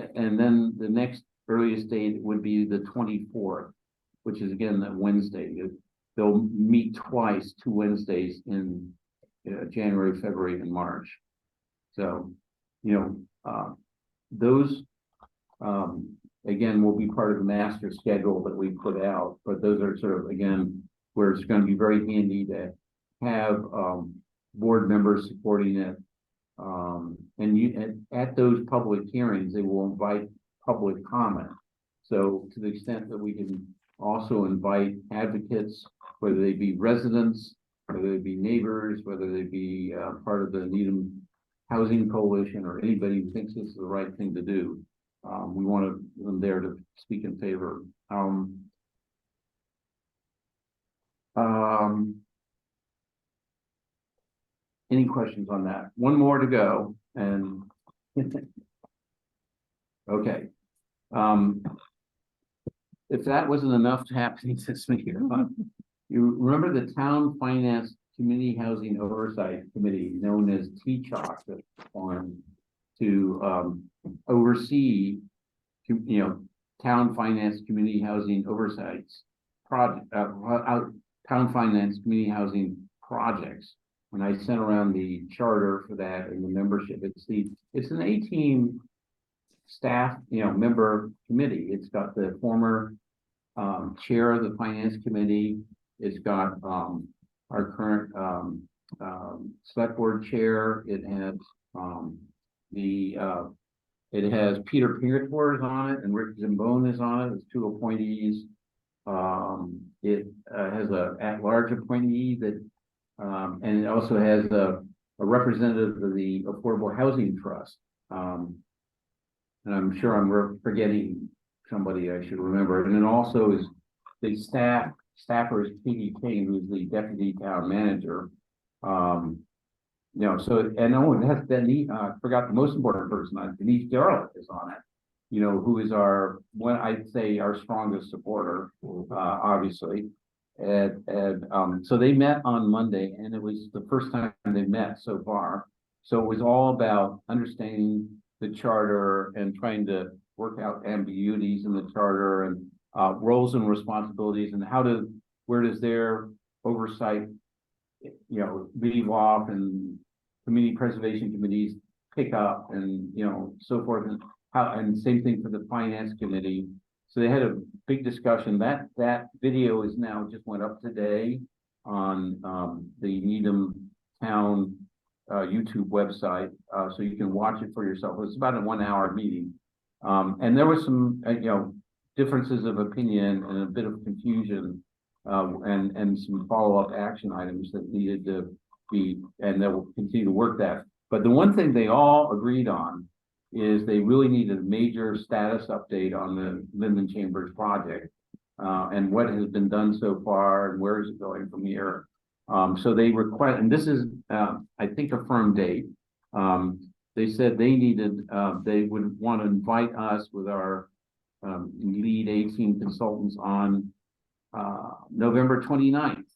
then the next earliest date would be the 24th, which is again that Wednesday. They'll meet twice, 2 Wednesdays in January, February, and March. So, those again will be part of the master schedule that we put out. But those are sort of again where it's going to be very handy to have board members supporting it. And at those public hearings, they will invite public comment. So to the extent that we can also invite advocates, whether they be residents, whether they be neighbors, whether they be part of the Needham Housing Coalition, or anybody who thinks this is the right thing to do, we want them there to speak in favor. Any questions on that? One more to go, and okay. If that wasn't enough to happen this year, you remember the Town Finance Community Housing Oversight Committee, known as TCHOC, that's formed to oversee, town finance community housing oversights project, town finance community housing projects. And I sent around the charter for that and the membership. It's an A-team staff, member committee. It's got the former chair of the finance committee. It's got our current select board chair. It has it has Peter Pinkerton on it and Rick Zambone is on it. It's two appointees. It has a at-large appointee that, and it also has a representative of the Affordable Housing Trust. And I'm sure I'm forgetting somebody I should remember. And then also is the staffer is Katie Kane, who's the deputy town manager. So, and that's Denise, forgot the most important person, Denise Darrell is on it, who is I'd say our strongest supporter, obviously. So they met on Monday and it was the first time they met so far. So it was all about understanding the charter and trying to work out ambiguities in the charter and roles and responsibilities and where does their oversight, leave off and community preservation committees pick up and, so forth and same thing for the finance committee. So they had a big discussion. That video is now just went up today on the Needham Town YouTube website, so you can watch it for yourself. It's about a 1 hour meeting, and there was some differences of opinion and a bit of confusion, and some follow-up action items that needed to be, and they will continue to work that. But the one thing they all agreed on is they really needed a major status update on the Linden Chambers project, and what has been done so far and where is it going from here. So they request, and this is, I think, a firm date. They said they would want to invite us with our lead 18 consultants on November 29th,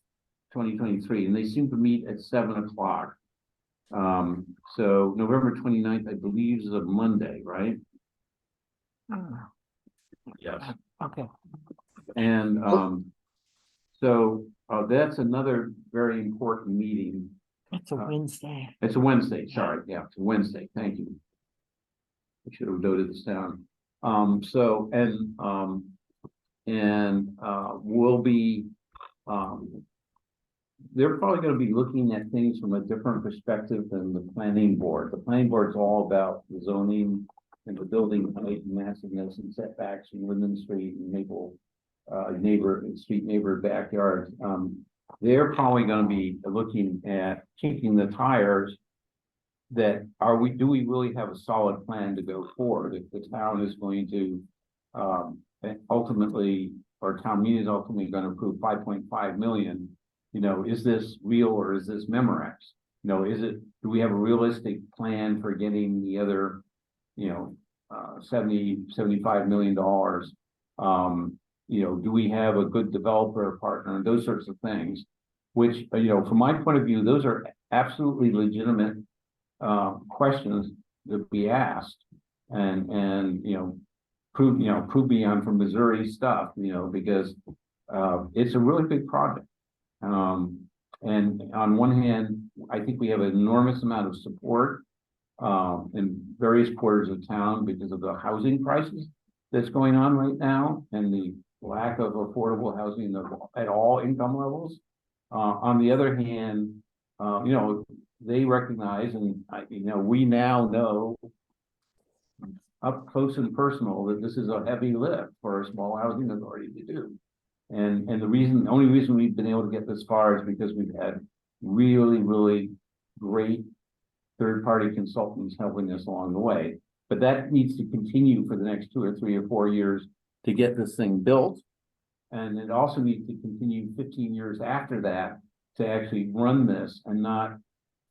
2023, and they seem to meet at 7 o'clock. So November 29th, I believe, is a Monday, right? Yes. Okay. And so that's another very important meeting. It's a Wednesday. It's a Wednesday, sorry. Yeah, it's a Wednesday. Thank you. I should have noted this down. We'll be they're probably going to be looking at things from a different perspective than the planning board. The planning board is all about the zoning and the building height and massiveness and setbacks from Linden Street and Maple neighbor backyards. They're probably going to be looking at kicking the tires that do we really have a solid plan to go forward if the town is going to ultimately, or town meeting is ultimately going to approve 5.5 million. Is this real or is this Memorex? Do we have a realistic plan for getting the other, $75 million? Do we have a good developer partner? Those sorts of things, which, from my point of view, those are absolutely legitimate questions that be asked and prove beyond from Missouri stuff, because it's a really big project. And on one hand, I think we have an enormous amount of support in various quarters of town because of the housing crisis that's going on right now and the lack of affordable housing at all income levels. On the other hand, they recognize, and we now know up close and personal that this is a heavy lift for a small housing authority to do. And the only reason we've been able to get this far is because we've had really, really great third-party consultants helping us along the way. But that needs to continue for the next 2 or 3 or 4 years to get this thing built. And it also needs to continue 15 years after that to actually run this and not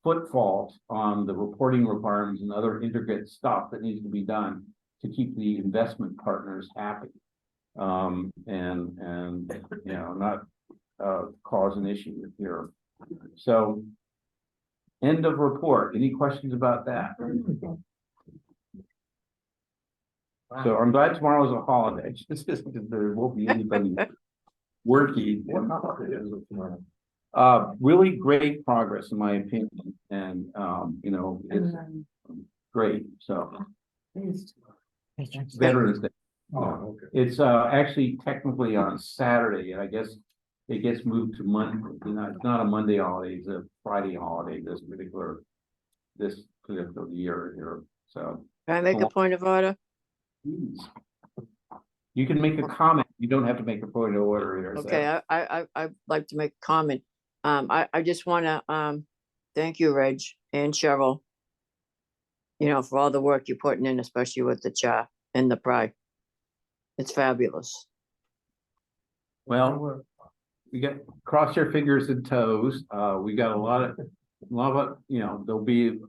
foot fault on the reporting requirements and other intricate stuff that needs to be done to keep the investment partners happy. Not cause an issue here. So, end of report. Any questions about that? So I'm glad tomorrow's a holiday. There won't be anybody working. What holiday is it tomorrow? Really great progress in my opinion, and it's great. So Veterans Day. Oh, okay. It's actually technically on Saturday, and I guess it gets moved to Monday. You know, it's not a Monday holiday, it's a Friday holiday this particular year here. So Can I make a point of order? please. You can make a comment. You don't have to make a point of order here. so- Okay, I'd like to make a comment. I just wanna, thank you, Reg and Cheryl. You know, for all the work you're putting in, especially with the chart and the pride. It's fabulous. Well, we got, cross your fingers and toes. We got a lot of, you know, there'll be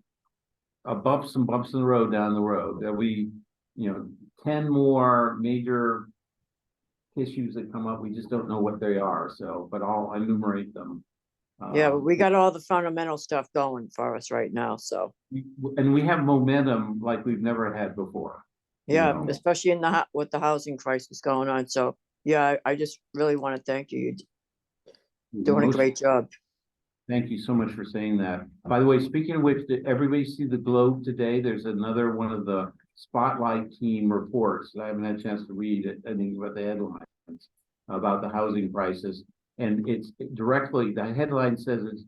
some bumps in the road down the road. There'll be, 10 more major issues that come up. We just don't know what they are. So, but I'll enumerate them. Yeah, but we got all the fundamental stuff going for us right now, so, And we have momentum like we've never had before. yeah, know. especially in with the housing crisis going on, so, yeah, I just really wanna thank you. You're doing a Most- great job. Thank you so much for saying that. By the way, speaking of which, did everybody see the Globe today? There's another one of the Spotlight team reports. I haven't had a chance to read it. I think about the headlines about the housing crisis. And it's directly, the headline says it's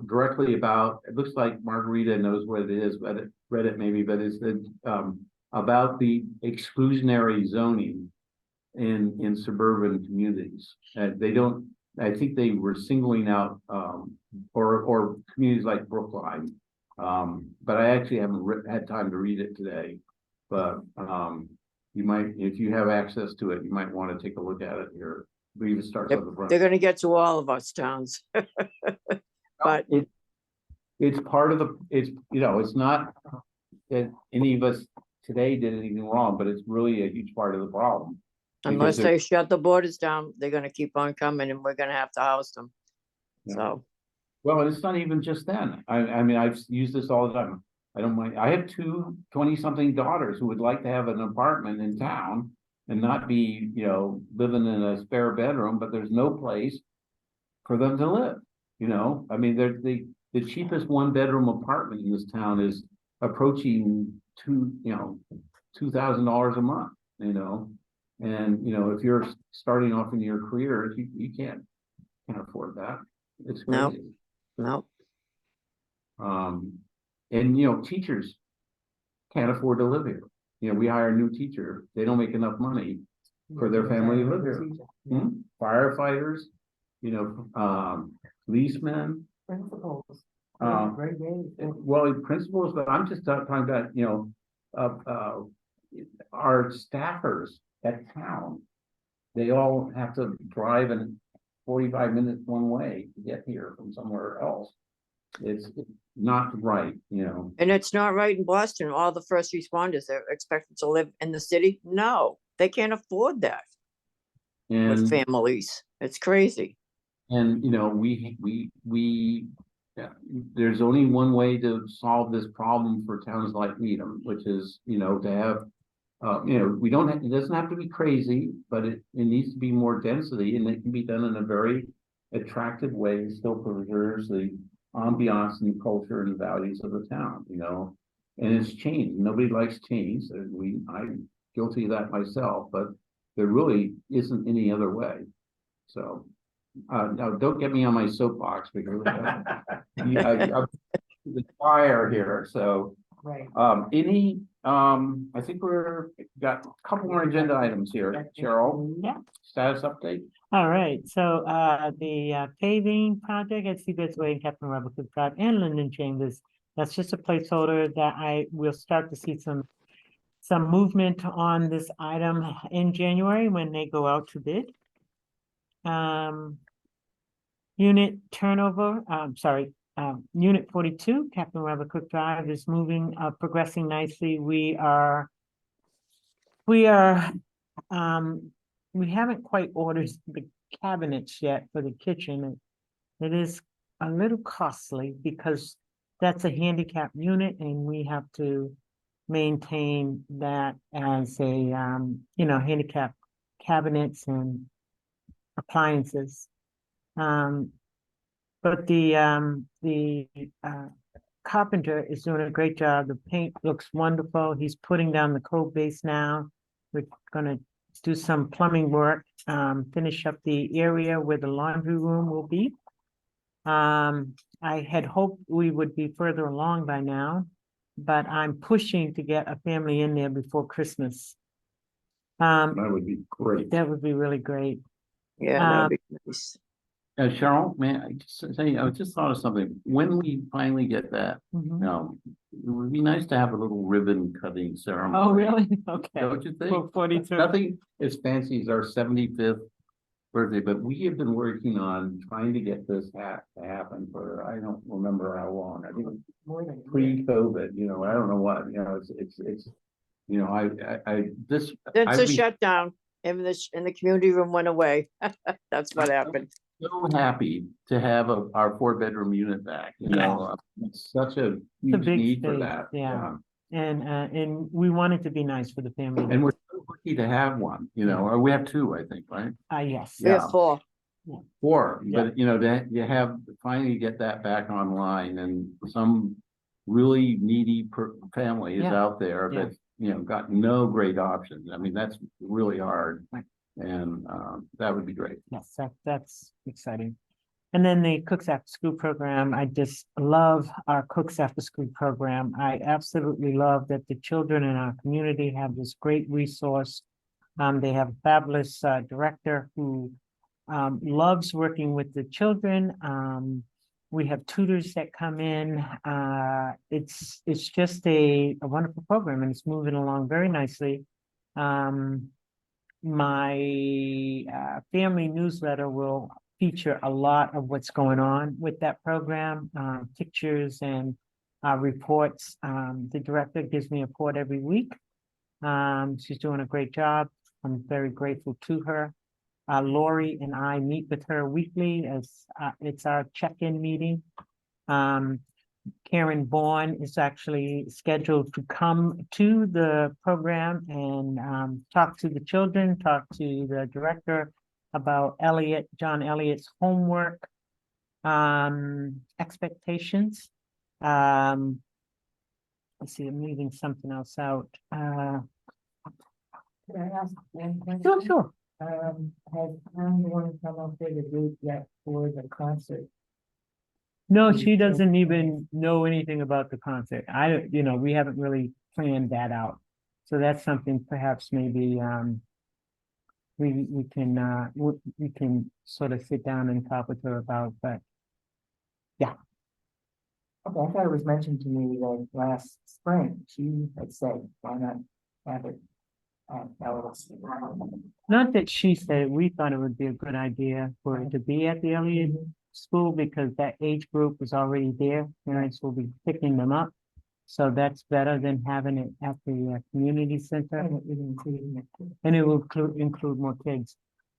directly about, it looks like Margarita knows what it is, but it read it maybe, but it's about the exclusionary zoning in suburban communities. They don't, I think they were singling out or communities like Brookline. But I actually haven't had time to read it today. But you might, if you have access to it, you might want to take a look at it here. I believe it starts on the front. They're gonna get to all of us towns. But It's part of the, it's not that any of us today did anything wrong, but it's really a huge part of the problem. unless Because they shut the borders down, they're gonna keep on coming and we're gonna have to house them. Yeah. So, Well, and it's not even just then. I mean, I've used this all the time. I don't mind. I have two 20-something daughters who would like to have an apartment in town and not be, living in a spare bedroom, but there's no place for them to live. I mean, the cheapest one-bedroom apartment in this town is approaching $2,000 a month, and, if you're starting off in your career, you can't afford that. It's No. crazy. no, And teachers can't afford to live here. We hire a new teacher, they don't make enough money for their family to live here. Firefighters, policemen. Principals. Great well, principals, but I'm just talking about, our staffers at town. They all have to drive in 45 minutes one way to get here from somewhere else. It's not right, and it's not right in Boston. All the first responders, they're expected to live in the city. No, they can't afford that with and families. It's crazy. yeah, there's only one way to solve this problem for towns like Needham, which is, to have, we don't have, it doesn't have to be crazy, but it needs to be more density, and it can be done in a very attractive way. It still preserves the ambiance and culture and values of the town, and it's changed. Nobody likes change. I'm guilty of that myself, but there really isn't any other way. So now don't get me on my soapbox because I'm the fire here. So Right. I think got a couple more agenda items here. Cheryl, Yeah. status update. All right, so the paving project at Seabed's Way, Captain Robert Cook Drive and Linden Chambers, that's just a placeholder that I will start to see some movement on this item in January when they go out to bid. Unit turnover, Unit 42, Captain Robert Cook Drive is progressing nicely. We haven't quite ordered the cabinets yet for the kitchen. It is a little costly because that's a handicap unit and we have to maintain that as a, handicap cabinets and appliances. But the carpenter is doing a great job. The paint looks wonderful. He's putting down the code base now. We're gonna do some plumbing work, finish up the area where the laundry room will be. I had hoped we would be further along by now, but I'm pushing to get a family in there before Christmas. That would be great. That would be really great. Yeah, that'd be nice. Cheryl, man, I just say, I just thought of something. When we finally get that, Mhm. it would be nice to have a little ribbon cutting ceremony. Oh, really? Okay. Don't you think? For 42. Nothing as fancy as our 75th birthday, but we have been working on trying to get this to happen for, I don't remember how long. I think it was pre-COVID, I don't know what, it's, It's I'd a be shutdown and the community room went away. That's what happened. so happy to have our 4-bedroom unit back, it's such a It's a huge big need for space, that. yeah. And we want it to be nice for the family. And we're so lucky to have one, or we have 2, I think, right? Yes. We have Yeah. 4. 4, Yeah. but you have finally get that back online and some really needy family is Yeah. out there Yeah. that, got no great options. I mean, that's really hard. Right. And that would be great. Yes, that's exciting. And then the Cooks After School program, I just love our Cooks After School program. I absolutely love that the children in our community have this great resource. They have a fabulous director who loves working with the children. We have tutors that come in. It's just a wonderful program and it's moving along very nicely. My family newsletter will feature a lot of what's going on with that program, pictures and reports. The director gives me a report every week. She's doing a great job. I'm very grateful to her. Lori and I meet with her weekly as it's our check-in meeting. Karen Bourne is actually scheduled to come to the program and talk to the children, talk to the director about John Elliott's homework expectations. Let's see, I'm leaving something else out. Can I ask one question? Sure. Has anyone come up with a date yet for the concert? No, she doesn't even know anything about the concert. We haven't really planned that out. So that's something perhaps maybe we can sort of sit down and talk with her about, but Okay, I thought it was mentioned to me like last spring. She had said, why not have it? not that she said it, we thought it would be a good idea for it to be at the Elliott School because that age group was already there. Parents will be picking them up. So that's better than having it at the community center. And it would include it. And it will include more kids.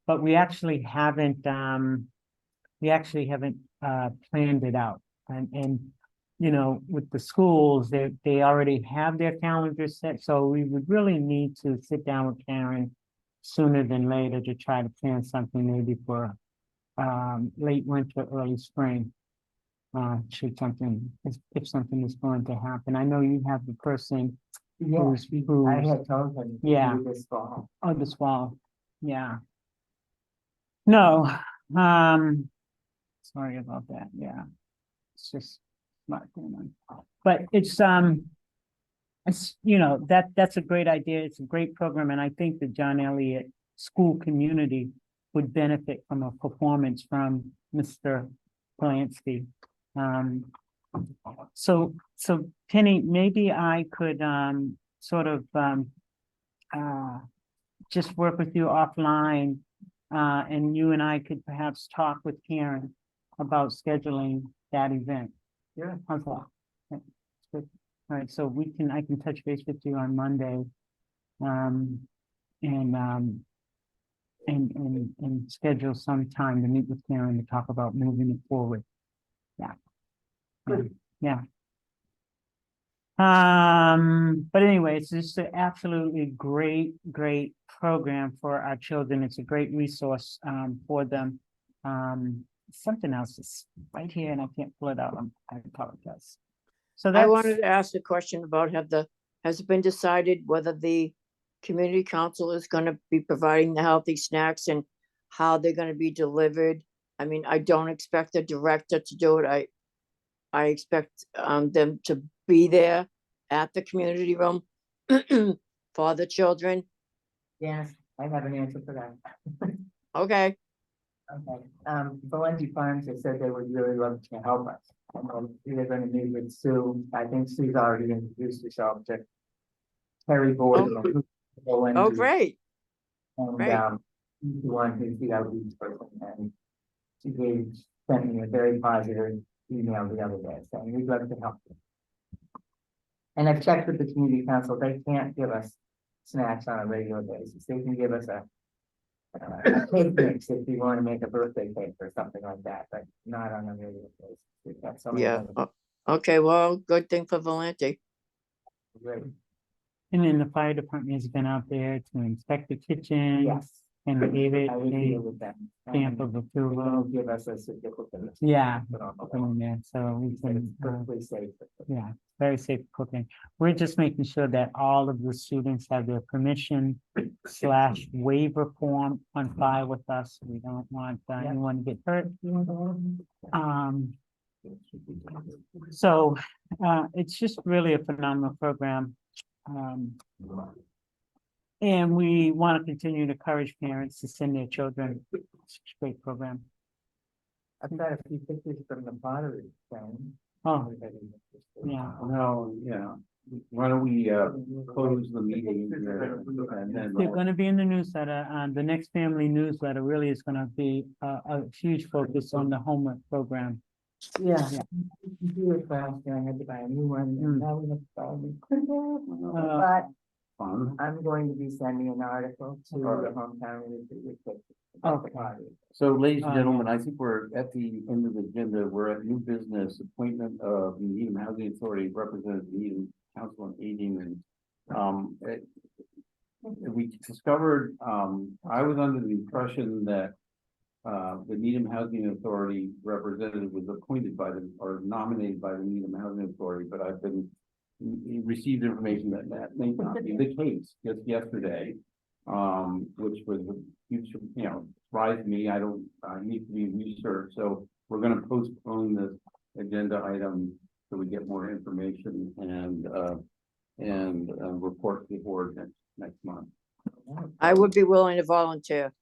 But we actually haven't planned it out. And with the schools, they already have their calendars set. So we would really need to sit down with Karen sooner than later to try to plan something maybe for late winter, early spring. If something is going to happen. I know you have the person. Yeah, who's- I had told them. to Yeah. do this fall. Oh, this fall, yeah. No, sorry about that, yeah. It's just not going on. But it's that's a great idea. It's a great program, and I think the John Elliott school community would benefit from a performance from Mr. Polanski. So Penny, maybe I could sort of just work with you offline, and you and I could perhaps talk with Karen about scheduling that event. Yeah. How's that? Okay, that's good. All right, so I can touch base with you on Monday. And schedule some time to meet with Karen to talk about moving it forward. Yeah. Yeah. But anyway, it's just an absolutely great program for our children. It's a great resource for them. Something else is right here and I can't pull it out. I apologize. So I that's, wanted to ask a question about has it been decided whether the community council is gonna be providing the healthy snacks and how they're gonna be delivered? I mean, I don't expect the director to do it. I expect them to be there at the community room for the children. Yes, I have an answer for that. Okay, Okay, Valenti Farms has said they would really love to help us. They're gonna meet with Sue. I think Sue's already introduced herself to Terry Boyd. oh, great. And, great. he's the one who's the outreach person, and sent me a very positive email the other day, saying we'd love to help you. And I've checked with the community council, they can't give us snacks on a regular basis, they can give us a cake mix if you want to make a birthday cake or something like that, but not on a regular basis. We've got so many Yeah. other- Okay, well, good thing for Valenti. Great. and then the fire department has been out there to inspect the kitchen. Yes, And they gave it I would a deal with them. stamp of They're approval. gonna give us a certificate. Yeah. Put on the wall. Doing that, so we Said it's can, perfectly safe. yeah, very safe cooking. We're just making sure that all of the students have their permission / waiver form on file with us. We don't want anyone to get hurt. So, it's just really a phenomenal program. And we want to continue to encourage parents to send their children. It's a great program. I've got a few pictures from the pottery thing. Oh, yeah. No, yeah, why don't we, close the meeting here and then. They're gonna be in the newsletter, the next family newsletter really is gonna be a huge focus on the homework program. Yeah. Yeah. Computer class, I had to buy a new one, Mm. and now we have to buy a new printer. Uh, But Fun. I'm going to be sending an article to the hometown with the Okay. pottery. So, ladies and Yeah. gentlemen, I think we're at the end of the agenda. We're at new business appointment of the Needham Housing Authority Representative, Needham Council on Aging, and we discovered, I was under the impression that the Needham Housing Authority representative was appointed by the, or nominated by the Needham Housing Authority, but I've been received information that that may not be the case just yesterday. Which was a huge, surprised me. I need to be researched, so we're gonna postpone this agenda item so we get more information and report to the board next month. I would be willing to volunteer.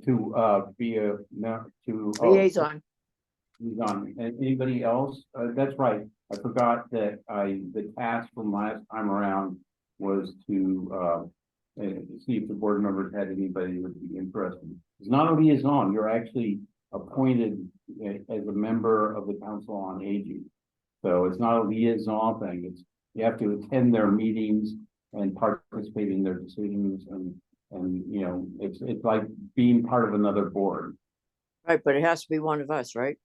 To be a, no, to. Liaison. Liaison. And anybody else? That's right. I forgot that the task from last time around was to see if the board members had anybody who would be interested. It's not a liaison, you're actually appointed as a member of the Council on Aging. So it's not a liaison thing, it's, you have to attend their meetings and participate in their decisions and it's like being part of another board. Right, but it has to be one of us, right?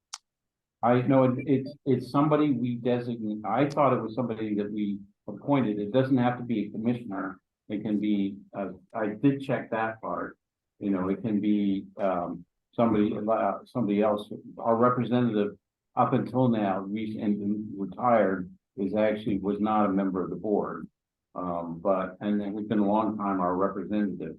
I know it's somebody we designate. I thought it was somebody that we appointed. It doesn't have to be a commissioner. It can be, I did check that part. It can be somebody else. Our representative up until now, recently retired, was not a member of the board. And then we've been a long time our representative.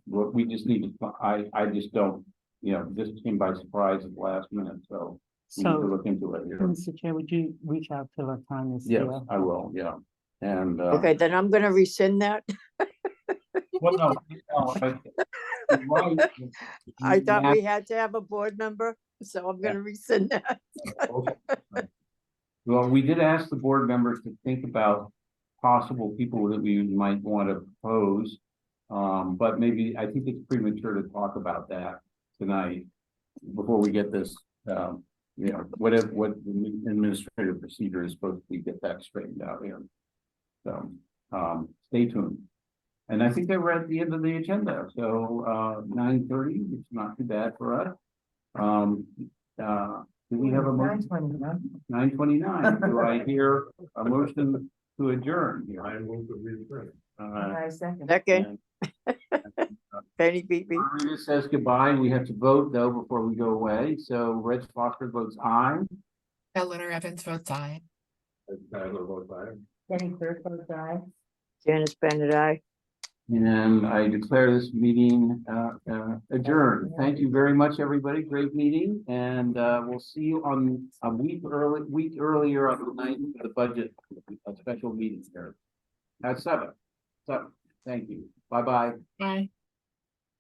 What we just need to, I just don't, this came by surprise at the last minute, so we need to So, look into it here. Mr. Chair, would you reach out to Latanya? Yes, I will, yeah. And, Okay, then I'm gonna rescind that. well, no, right. I thought we had to have a board member, so I'm gonna rescind that. Well, we did ask the board members to think about possible people that we might want to propose. But maybe, I think it's premature to talk about that tonight before we get this, what the administrative procedure is supposed to be, get that straightened out here. So, stay tuned. And I think that we're at the end of the agenda, so 9:30, it's not too bad for us. Do we have a motion? 9:29, do I hear a motion to adjourn here? I move to return. I second. Second, And, Penny beat me. Margarita says goodbye. We have to vote though before we go away. So Reg Foster votes aye. Eleanor Evans votes aye. Tyler votes aye. Jenny Clerk votes aye. Janice Bennett, aye. And I declare this meeting adjourned. Thank you very much, everybody. Great meeting, and we'll see you on a week earlier on the night of the budget, a special meeting here at 7. So, thank you. Bye-bye. Bye.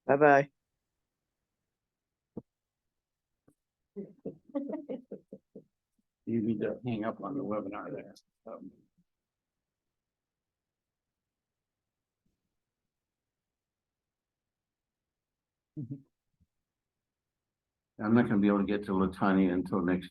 Bye-bye. You need to hang up on the webinar there. I'm not gonna be able to get to Latanya until next